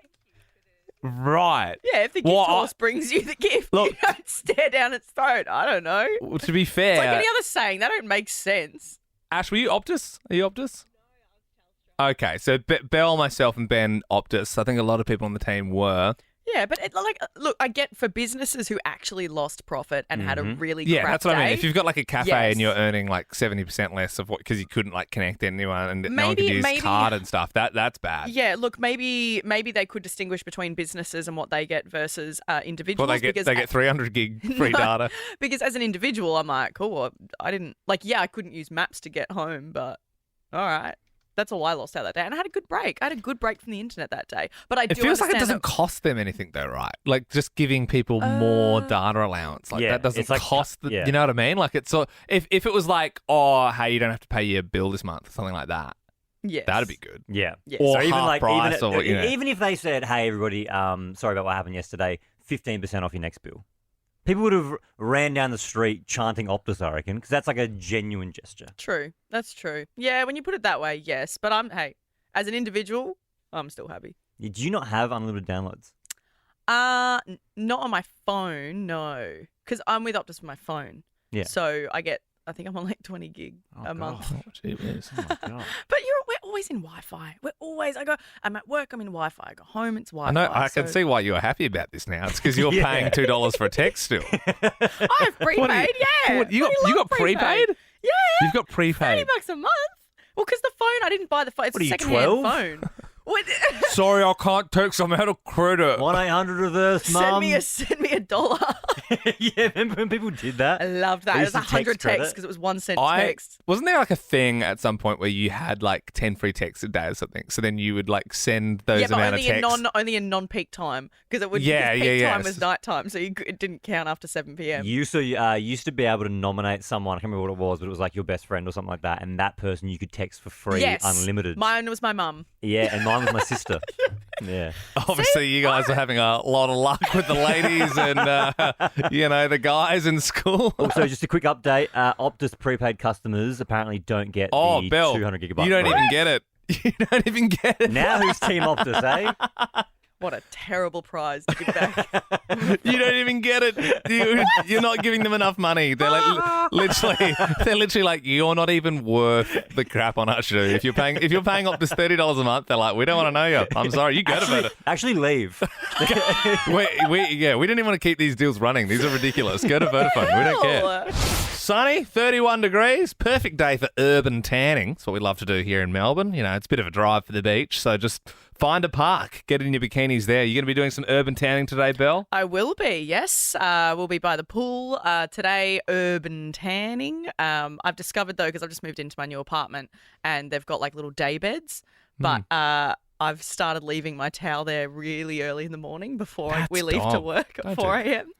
Right. Yeah, if the gift horse brings you the gift, you don't stare down its throat. I don't know. Well, to be fair... It's like any other saying. That don't make sense. Ash, were you Optus? Are you Optus? Okay, so Belle, myself, and Ben Optus. I think a lot of people on the team were. Yeah, but look, I get for businesses who actually lost profit and had a really Yeah, crap that's what I mean. day, If you've got like a cafe yes. and you're earning like 70% less of what because you couldn't like connect anyone and no one could use maybe- card and stuff, that's bad. Yeah, look, maybe they could distinguish between businesses and what they get versus individuals. Well, they get 300 gig free data. Because as an individual, I'm like, cool. I didn't I couldn't use maps to get home, but all right. That's all I lost out that day. And I had a good break. I had a good break from the internet that day. But I do It feels like it understand doesn't cost them anything though, right? Like just giving people more data allowance. Like Yeah, that doesn't it's like- cost yeah. you know what I mean? Like it's so if it was like, oh, hey, you don't have to pay your bill this month, something like that. Yes. That'd be good. Yeah. Or So half price or, you know. even if they said, hey, everybody, sorry about what happened yesterday, 15% off your next bill. People would have ran down the street chanting Optus, I reckon, because that's like a genuine gesture. True. That's true. Yeah, when you put it that way, yes. But as an individual, I'm still happy. Do you not have unlimited downloads? Not on my phone, no. Because I'm with Optus for my phone. Yeah. So I think I'm on like 20 gig a month. Oh, gee whiz. Oh, my God. But we're always in Wi-Fi. I'm at work, I'm in Wi-Fi. I go home, it's Wi-Fi. I know. I can see why you are happy about this now. It's because you're paying $2 for a text still. I have prepaid, yeah. You got prepaid? Yeah. You've got prepaid. $30 a month. Well, because the phone, I didn't buy the phone. It's What are a you, second-hand 12? phone. What? Sorry, I can't text. I'm out of credit. 1-800 reverse, mum. Send me $1. Yeah, remember when people did that? I loved that. They It used was to 100 text credit. texts because it was 1 cent text. Wasn't there like a thing at some point where you had like 10 free texts a day or something? So then you would like send those Yeah, but amount of texts. only in non-peak time because peak time was nighttime, so it didn't count after 7 p.m. You used to be able to nominate someone, I can't remember what it was, but it was like your best friend or something like that, and that person you could text for free, Yes. unlimited. Mine was my mum. Yeah, and Mine was my sister. Yeah. Obviously, you guys are having a lot of luck with the ladies and, the guys in school. Also, just a quick update. Optus prepaid customers apparently don't get the Belle, 200 gigabyte. you don't even get it. You don't even get it. Now who's Team Optus, eh? What a terrible prize to give back. You don't even get it. You're not giving them enough money. They're like literally like, you're not even worth the crap on our show. If you're paying Optus $30 a month, they're like, we don't want to know you. I'm sorry, you go to bed. Actually, leave. we didn't even want to keep these deals running. These are ridiculous. Go to Vodafone. We don't care. Sunny, 31 degrees, perfect day for urban tanning. That's what we love to do here in Melbourne. It's a bit of a drive for the beach, so just find a park, get in your bikinis there. You're going to be doing some urban tanning today, Belle? I will be, yes. We'll be by the pool today, urban tanning. I've discovered, though, because I've just moved into my new apartment and they've got like little day beds, but I've started leaving my towel there really early in the morning before we leave to work at 4 a.m.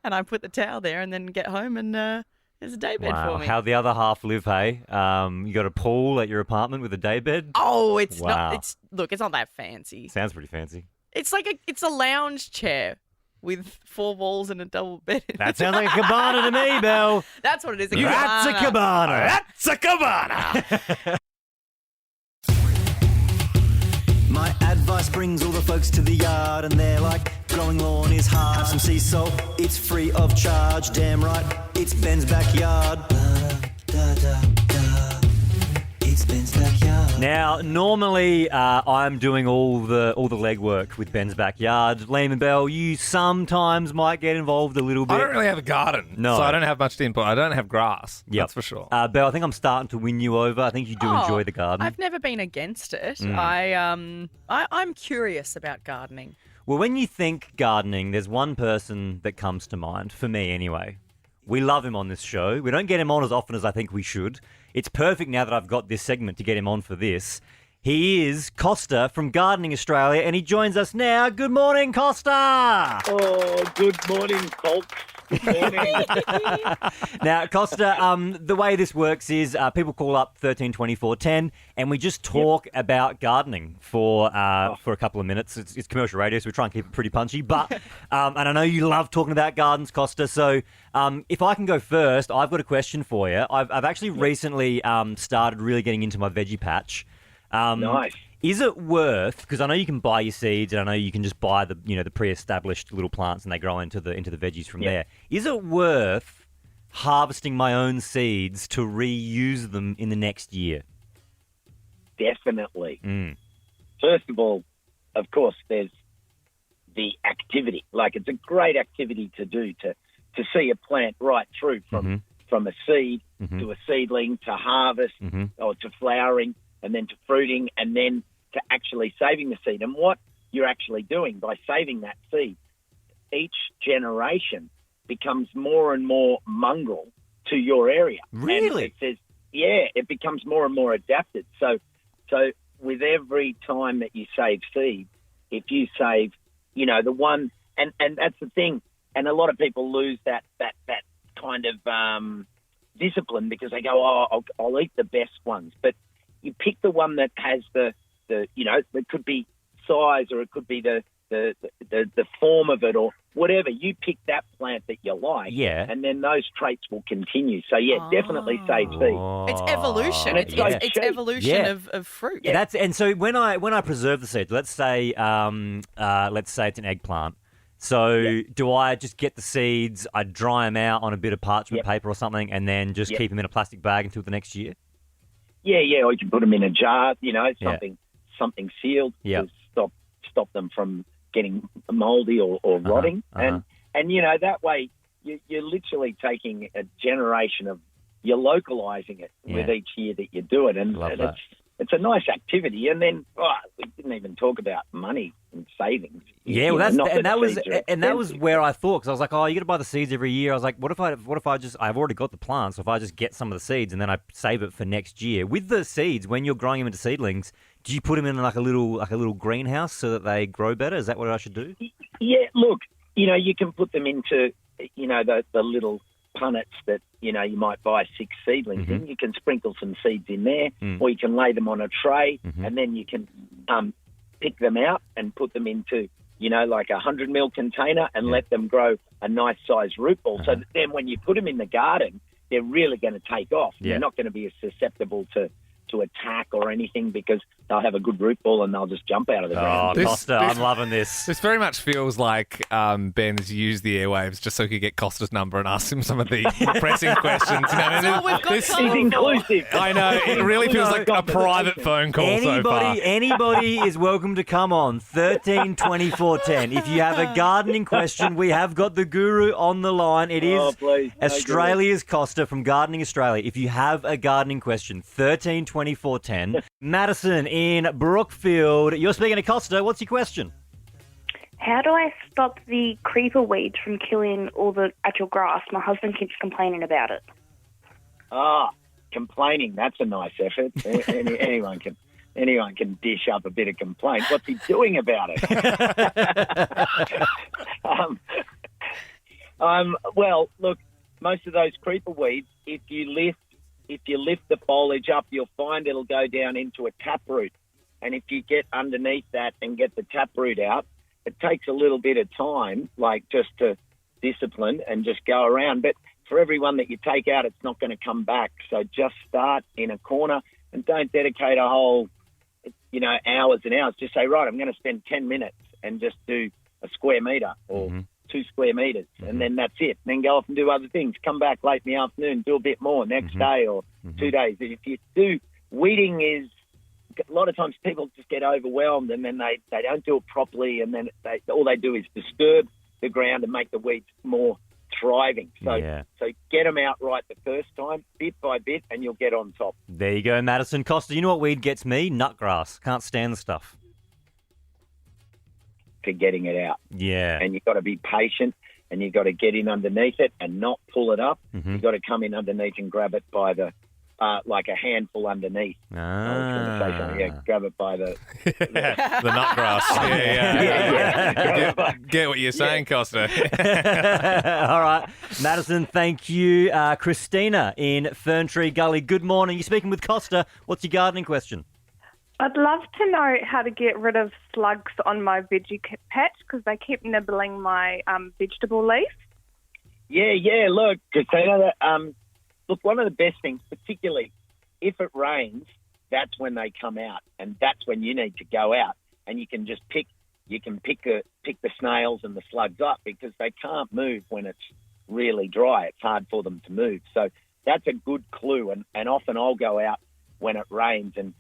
And I put the towel there and then get home and... there's a day bed for me. How the other half live, hey? You got a pool at your apartment with a day bed? Oh, it's not. It's not that fancy. Sounds pretty fancy. It's like it's a lounge chair with 4 walls and a double bed. That sounds like a cabana to me, Belle. That's what it is. That's a cabana. That's a cabana. My advice brings all the folks to the yard and they're like, growing lawn is hard. Have some sea salt, it's free of charge. Damn right, it's Ben's backyard. It's Ben's backyard. Now, normally I'm doing all the legwork with Ben's backyard. Liam and Belle, you sometimes might get involved a little bit. I don't really have a garden, so I don't have much to input. I don't have grass, that's for sure. Belle, I think I'm starting to win you over. I think you do enjoy the garden. I've never been against it. I'm curious about gardening. Well, when you think gardening, there's one person that comes to mind, for me anyway. We love him on this show. We don't get him on as often as I think we should. It's perfect now that I've got this segment to get him on for this. He is Costa from Gardening Australia, and he joins us now. Good morning, Costa! Oh, good morning, folks. Good morning. Now, Costa, the way this works is people call up 13 24 10, and we just talk about gardening for a couple of minutes. It's commercial radio, so we try and keep it pretty punchy. But and I know you love talking about gardens, Costa. So if I can go first, I've got a question for you. I've actually recently started really getting into my veggie patch. Nice. Is it worth? Because I know you can buy your seeds, and I know you can just buy the pre-established little plants, and they grow into the veggies from there. Is it worth harvesting my own seeds to reuse them in the next year? Definitely. First of all, of course, there's the activity. Like, it's a great activity to do to see a plant right through from a seed to a seedling to harvest or to flowering, and then to fruiting, and then to actually saving the seed. And what you're actually doing by saving that seed, each generation becomes more and more mongrel to your area. Really? And it becomes more and more adapted. So with every time that you save seed, if you save, the one, and that's the thing, and a lot of people lose that kind of discipline because they go, I'll eat the best ones. But you pick the one that has the it could be size, or it could be the form of it, or whatever. You pick that plant that you like, and then those traits will continue. So definitely save seed. It's evolution. It's evolution of fruit. Yeah. And so when I preserve the seeds, let's say it's an eggplant. So do I just get the seeds, I dry them out on a bit of parchment paper or something, and then just keep them in a plastic bag until the next year? Yeah, or you can put them in a jar, something sealed to stop them from getting mouldy or rotting. And that way you're literally taking a generation of, you're localizing it with each year that you do it. And it's a nice activity. And then we didn't even talk about money and savings. Yeah, well, that was where I thought, because I was like, you got to buy the seeds every year. I was like, what if I've already got the plants, so if I just get some of the seeds and then I save it for next year. With the seeds, when you're growing them into seedlings, do you put them in like a little greenhouse so that they grow better? Is that what I should do? Yeah, look, you can put them into, the little punnets that, you might buy 6 seedlings in. You can sprinkle some seeds in there, or you can lay them on a tray, and then you can pick them out and put them into, like a 100 ml container and let them grow a nice sized root ball. So that then when you put them in the garden, they're really going to take off. Yeah. They're not going to be as susceptible to attack or anything because they'll have a good root ball and they'll just jump out of the ground. Costa, I'm loving this. This very much feels like Ben's used the airwaves just so he could get Costa's number and ask him some of the pressing questions. That's what we've got He's inclusive. I know. It really feels like a private phone call so far. Anybody is welcome to come on 13 24 10. If you have a gardening question, we have got the guru on the line. It is please. No Australia's Costa from Gardening Australia. If you have a gardening question, 13 24 10. Madison in Brookfield. You're speaking to Costa. What's your question? How do I stop the creeper weeds from killing all the actual grass? My husband keeps complaining about it. Complaining, that's a nice effort. Anyone can dish up a bit of complaint. What's he doing about it? Well, look, most of those creeper weeds, if you lift the foliage up, you'll find it'll go down into a taproot. And if you get underneath that and get the taproot out, it takes a little bit of time, like just to discipline and just go around. But for every one that you take out, it's not going to come back. So just start in a corner and don't dedicate a whole, hours and hours. Just say, right, I'm going to spend 10 minutes and just do a square metre or 2 square metres, and then that's it. And then go off and do other things. Come back late in the afternoon, do a bit more next day or 2 days. If you do, weeding is, a lot of times people just get overwhelmed and then they don't do it properly, and then all they do is disturb the ground and make the weeds more thriving. So get them out right the first time, bit by bit, and you'll get on top. There you go, Madison. Costa, you know what weed gets me? Nutgrass. Can't stand the stuff. For getting it out. Yeah. And you've got to be patient and you've got to get in underneath it and not pull it up. You've got to come in underneath and grab it by the, like a handful underneath. I was going to say something. Yeah, grab it by the... the nutgrass. Get what you're saying, Costa. All right. Madison, thank you. Christina in Ferntree Gully. Good morning. You're speaking with Costa. What's your gardening question? I'd love to know how to get rid of slugs on my veggie patch because they keep nibbling my vegetable leaf. Yeah. Look, Christina, look, one of the best things, particularly if it rains, that's when they come out, and that's when you need to go out, and you can just pick the snails and the slugs up because they can't move when it's really dry. It's hard for them to move. So that's a good clue, and often I'll go out when it rains and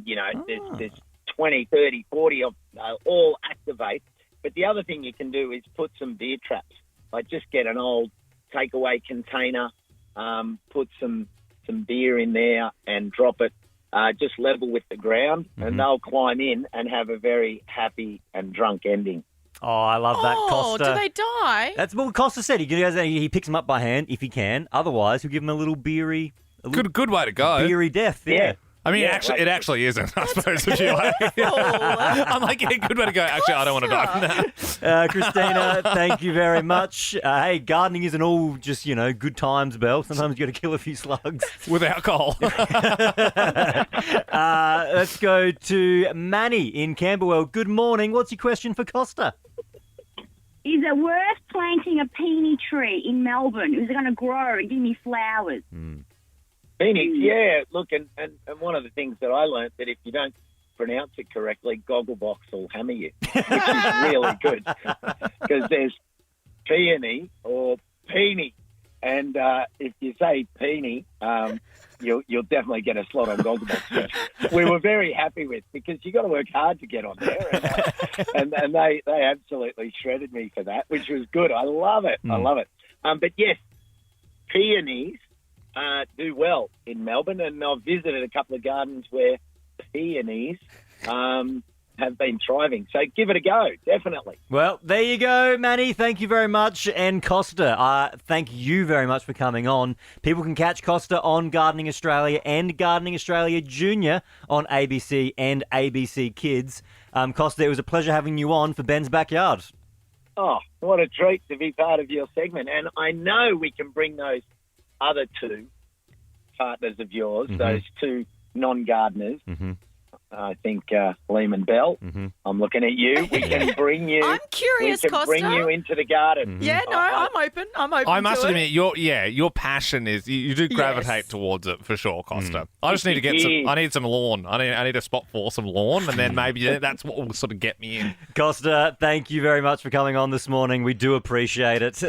there's 20, 30, 40 of all activate. But the other thing you can do is put some beer traps. Like just get an old takeaway container, put some beer in there and drop it just level with the ground, and they'll climb in and have a very happy and drunk ending. Oh, I love that, Costa. Do they die? That's what Costa said. He picks them up by hand if he can. Otherwise, he'll give them a little beery... Good way to go. Beery death, yeah. I mean, it actually isn't, I suppose, if you like. I'm like, good way to go. Actually, I don't want to die from that. Christina, thank you very much. Hey, gardening isn't all just, good times, Belle. Sometimes you got to kill a few slugs. With alcohol. Let's go to Manny in Camberwell. Good morning. What's your question for Costa? Is it worth planting a peony tree in Melbourne? Is it going to grow and give me flowers? Phoenix, yeah. Look, and one of the things that I learned that if you don't pronounce it correctly, Gogglebox will hammer you, which is really good because there's peony or peony, and if you say peony, you'll definitely get a slot on Gogglebox, which we were very happy with because you got to work hard to get on there, and they absolutely shredded me for that, which was good. I love it. I love it. But yes, peonies do well in Melbourne, and I've visited a couple of gardens where peonies have been thriving. So give it a go, definitely. Well, there you go, Manny. Thank you very much. And Costa, thank you very much for coming on. People can catch Costa on Gardening Australia and Gardening Australia Junior on ABC and ABC Kids. Costa, it was a pleasure having you on for Ben's Backyard. Oh, what a treat to be part of your segment. And I know we can bring those other two partners of yours, those two non-gardeners, I think Liam and Belle, I'm looking at you. We can bring you. I'm curious, we can Costa. bring you into the garden. Yeah, no, I'm open. I must to it. admit, your passion is you do gravitate towards it for sure, Costa. I just need to get some. I need some lawn. I need a spot for some lawn, and then maybe that's what will sort of get me in. Costa, thank you very much for coming on this morning. We do appreciate it.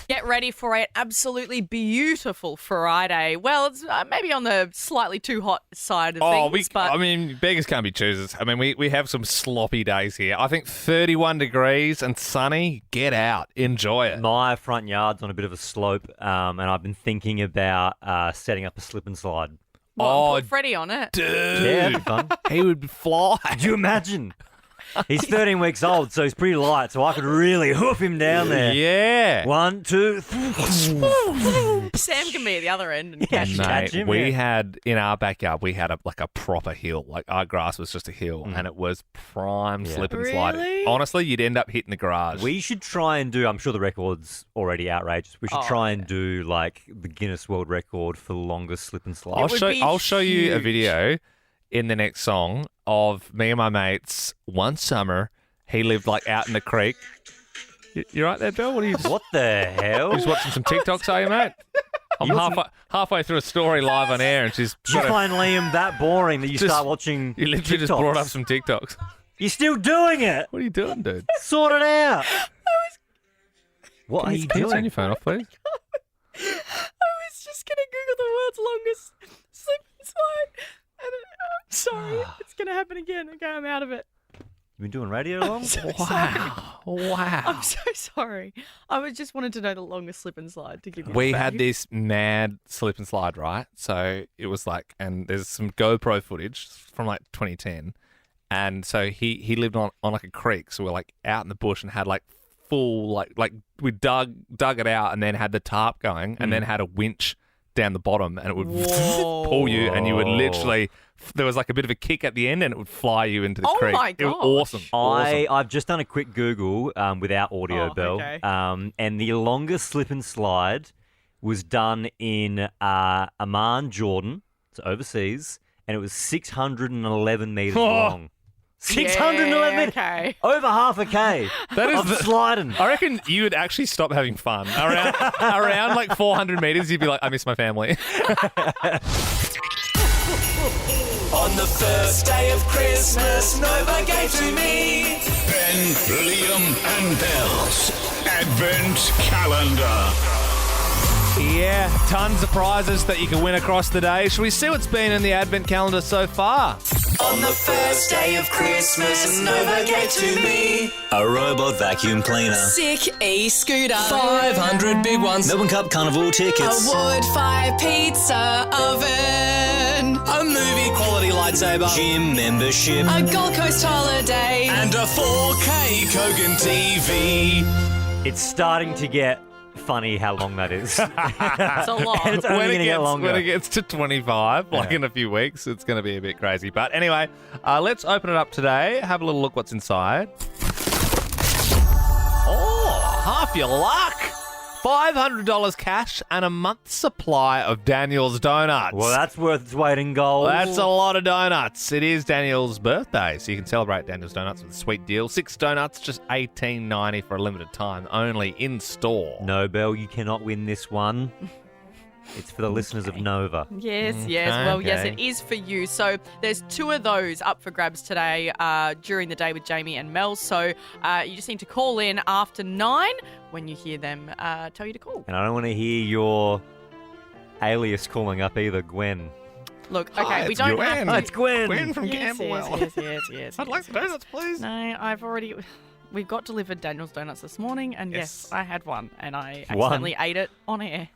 Get ready for an absolutely beautiful Friday. Well, it's maybe on the slightly too hot side of things. I mean, beggars can't be choosers. I mean, we have some sloppy days here. I think 31 degrees and sunny. Get out. Enjoy it. My front yard's on a bit of a slope, and I've been thinking about setting up a slip and slide. Put Freddie on it. Dude. Yeah, that'd be fun. He would fly. Could you imagine? He's 13 weeks old, so he's pretty light, so I could really hoof him down there. Yeah. 1, 2, 3. Sam can be at the other end and catch Mate, him. we had, in our backyard, we had a proper hill. Like, our grass was just a hill, and it was prime slip and slide. Really? Honestly, you'd end up hitting the garage. We should try and do, I'm sure the record's already outrageous, we should try and do, like, the Guinness World Record for the longest slip and slide. I'll show you a video in the next song of me and my mates. One summer, he lived like out in the creek. You right there, Bill? What the hell? He's watching some TikToks, are you, mate? I'm halfway through a story live on air, and she's. Did you find Liam that boring that you start watching? You literally TikToks? just brought up some TikToks. You're still doing it. What are you doing, dude? Sort it out. What are you Can you turn doing? your phone off, please? I was just going to Google the world's longest slip and slide. And I'm sorry. It's going to happen again. Okay, I'm out of it. You've been doing radio long? Wow. I'm so sorry. I just wanted to know the longest slip and slide to give you. We the had value. this mad slip and slide, right? So it was like, and there's some GoPro footage from like 2010. And so he lived on like a creek. So we're like out in the bush and had like full, like we dug it out and then had the tarp going and then had a winch down the bottom and it would pull you and you would literally, there was like a bit of a kick at the end and it would fly you into the creek. Oh my It was gosh. awesome. I've just done a quick Google without audio, Belle. okay. And the longest slip and slide was done in Amman, Jordan. It's overseas. And it was 611 metres long. 611 metres. Okay. Over half a K That is of sliding. I reckon you would actually stop having fun. Around like 400 metres, you'd be like, I miss my family. On the first day of Christmas, Nova gave to me Ben, Liam, and Belle's Advent Calendar. Yeah, tons of prizes that you can win across the day. Shall we see what's been in the Advent calendar so far? On the first day of Christmas, Nova gave to me A robot vacuum cleaner. Sick e-scooter. 500 big ones, Melbourne Cup Carnival A tickets. wood-fired pizza oven. a movie quality lightsaber, Gym membership. A Gold Coast holiday. and a 4K Kogan TV. It's starting to get funny how long that is. It's a lot. And it's only going to get longer. When it gets to 25, like in a few weeks, it's going to be a bit crazy. But anyway, let's open it up today. Have a little look what's inside. Oh, half your luck. $500 cash and a month's supply of Daniels Doughnuts. Well, that's worth its weight in gold. That's a lot of donuts. It is Daniel's birthday, so you can celebrate Daniel's Doughnuts with a sweet deal. 6 donuts, just $18.90 for a limited time, only in store. No, Belle, you cannot win this one. It's for the listeners of Nova. Yes, yes. Well, yes, it is for you. So there's 2 of those up for grabs today during the day with Jamie and Mel. So you just need to call in after 9 when you hear them tell you to call. And I don't want to hear your alias calling up either, Gwen. Look, okay, Hi, we it's don't Gwen. have to. Oh, it's Gwen. Gwen from Yes, Camberwell. yes. I'd like some donuts, please. No, I've already. We've got delivered Daniels Doughnuts this morning, and yes, I had one, and I accidentally ate it on air.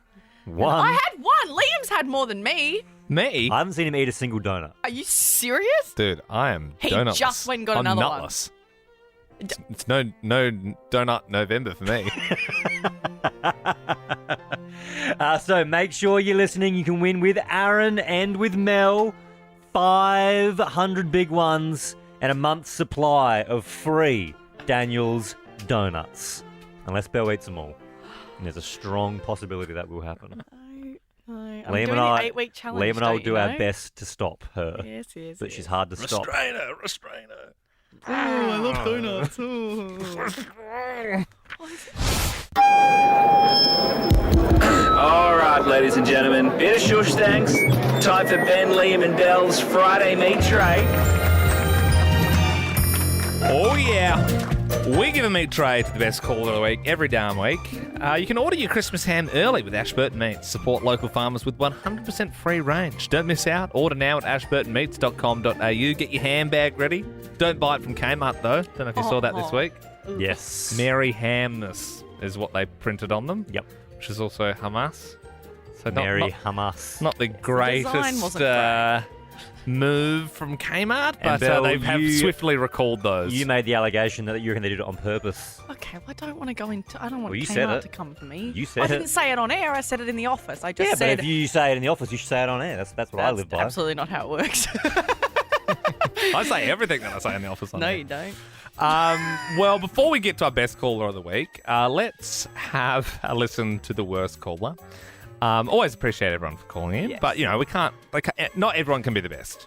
One? I had one. Liam's had more than me. Me? I haven't seen him eat a single donut. Are you serious? Dude, I am He donutless. just went and got I'm another one. nutless. It's no donut November for me. So make sure you're listening. You can win with Aaron and with Mel 500 big ones and a month's supply of free Daniels Doughnuts. Unless Belle eats them all. And there's a strong possibility that will happen. I I'm doing the 8-week challenge. Liam and I will don't do you our know? best to stop her. Yes, yes, But yes. she's hard to stop. Restrain her. Oh, I love donuts. All right, ladies and gentlemen, bit of shush thanks. Time for Ben, Liam and Belle's Friday meat tray. Oh, yeah. We give a meat tray to the best caller of the week every damn week. You can order your Christmas ham early with Ashburton Meats. Support local farmers with 100% free range. Don't miss out. Order now at ashburtonmeats.com.au. Get your ham bag ready. Don't buy it from Kmart, though. Don't know if you saw that this week. Yes. Merry Hamness is what they printed on them. Yep. Which is also Hamas. So Merry Hamas. Not the greatest move from Kmart, but Belle, they have swiftly recalled those. You made the allegation that you reckon they did it on purpose. Okay, well, I don't want to go into. I don't want Well, you said Kmart it. to come for me. You said I it. didn't say it on air. I said it in the office. I just Yeah, said. but if you say it in the office, you should say it on air. That's what I live by. Absolutely not how it works. I say everything that I say in the office. No, you don't. Well, before we get to our best caller of the week, let's have a listen to the worst caller. Always appreciate everyone for calling in, but we can't. Not everyone can be the best.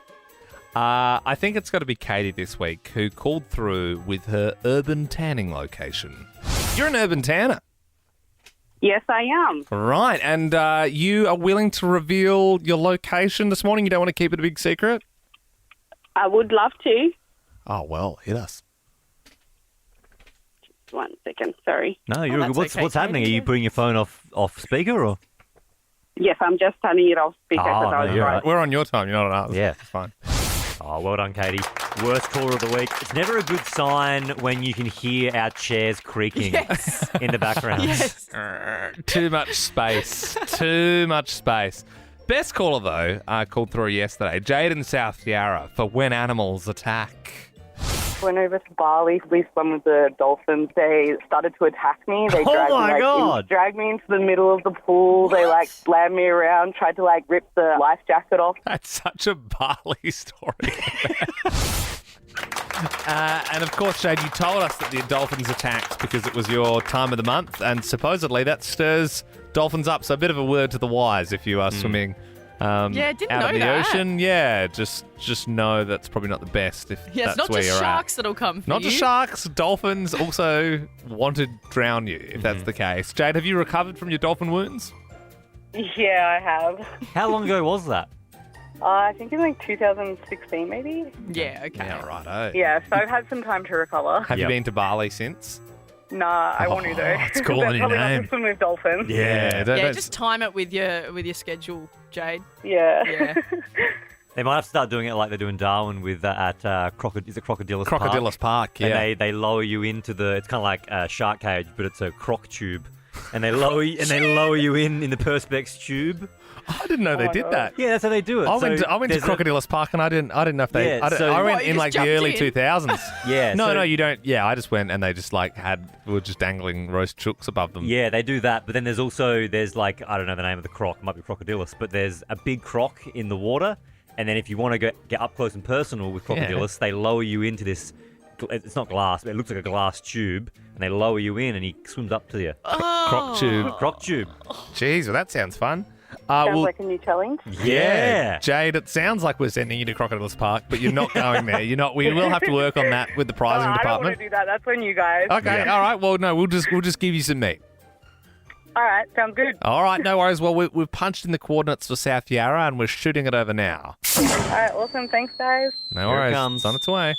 I think it's got to be Katie this week who called through with her urban tanning location. You're an urban tanner. Yes, I am. Right, and you are willing to reveal your location this morning? You don't want to keep it a big secret? I would love to. Oh, well, hit us. 1 second, sorry. No, you're good. What's happening? Are you putting your phone off speaker or? Yes, I'm just turning it off speaker because I was right. We're on your time, you're not on ours. Yeah. It's fine. Oh, well done, Katie. Worst caller of the week. It's never a good sign when you can hear our chairs creaking in the background. Yes. Too much space. Too much space. Best caller, though, called through yesterday. Jade in South Yarra for When Animals Attack. Went over to Bali with some of the dolphins. They started to attack me. They dragged me into the middle of the pool. They slammed me around, tried to rip the life jacket off. That's such a Bali story. And of course, Jade, you told us that the dolphins attacked because it was your time of the month, and supposedly that stirs dolphins up. So a bit of a word to the wise if you are swimming didn't out know in the that. ocean. Yeah, just know that's probably not the best if Yeah, that's it's not where just you're sharks at. that'll come for Not you. just sharks, dolphins also want to drown you if that's the case. Jade, have you recovered from your dolphin wounds? Yeah, I have. How long ago was that? I think in 2016 maybe. Yeah, okay. Yeah, righto. Yeah, so I've had some time to recover. Have you been to Bali since? Nah, I want to though. It's calling your Probably not name. to swim with dolphins. Yeah, Just time it with your schedule, Jade. Yeah. Yeah. They might have to start doing it like they do in Darwin with at Crocodilus Park? Crocodilus Park, yeah. And they lower you into it's kind of like a shark cage, but it's a croc tube. And they lower you in the Perspex tube. I didn't know they did that. Yeah, that's how they do it. I went to Crocodilus Park and I didn't know if they. I went in the early 2000s. Yeah. No, you don't. Yeah, I just went and they just were just dangling roast chooks above them. Yeah, they do that. But then there's I don't know the name of the croc. It might be Crocodilus, but there's a big croc in the water. And then if you want to get up close and personal with Crocodilus, they lower you into this. It's not glass, but it looks like a glass tube, and they lower you in, and he swims up to you. Croc tube. Croc tube. Jeez, well that sounds fun. Sounds like a new challenge. Yeah. Jade, it sounds like we're sending you to Crocodilus Park, but you're not going there. You're not. We will have to work on that with the prizing I don't department. want to do that. That's on you guys. Okay, all right. Well, no, we'll just give you some meat. All right, sounds good. All right, no worries. Well, we've punched in the coordinates for South Yarra, and we're shooting it over now. All right, awesome. Thanks, guys. No Here it worries. comes. It's on its way.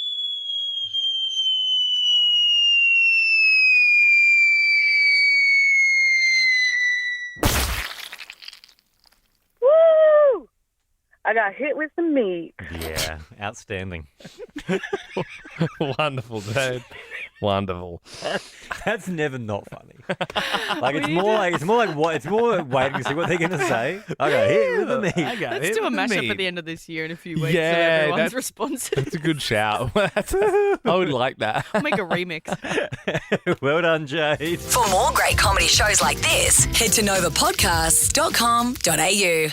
Woo! I got hit with some meat. Yeah, outstanding. Wonderful, Jade. Wonderful. That's never not funny. It's more waiting to see what they're going to say. I got hit with the meat. Let's do a mashup at the end of this year in a few weeks Yeah, of everyone's that's- responses. That's a good shout. I would like that. I'll make a remix. Well done, Jade. For more great comedy shows like this, head to novapodcasts.com.au.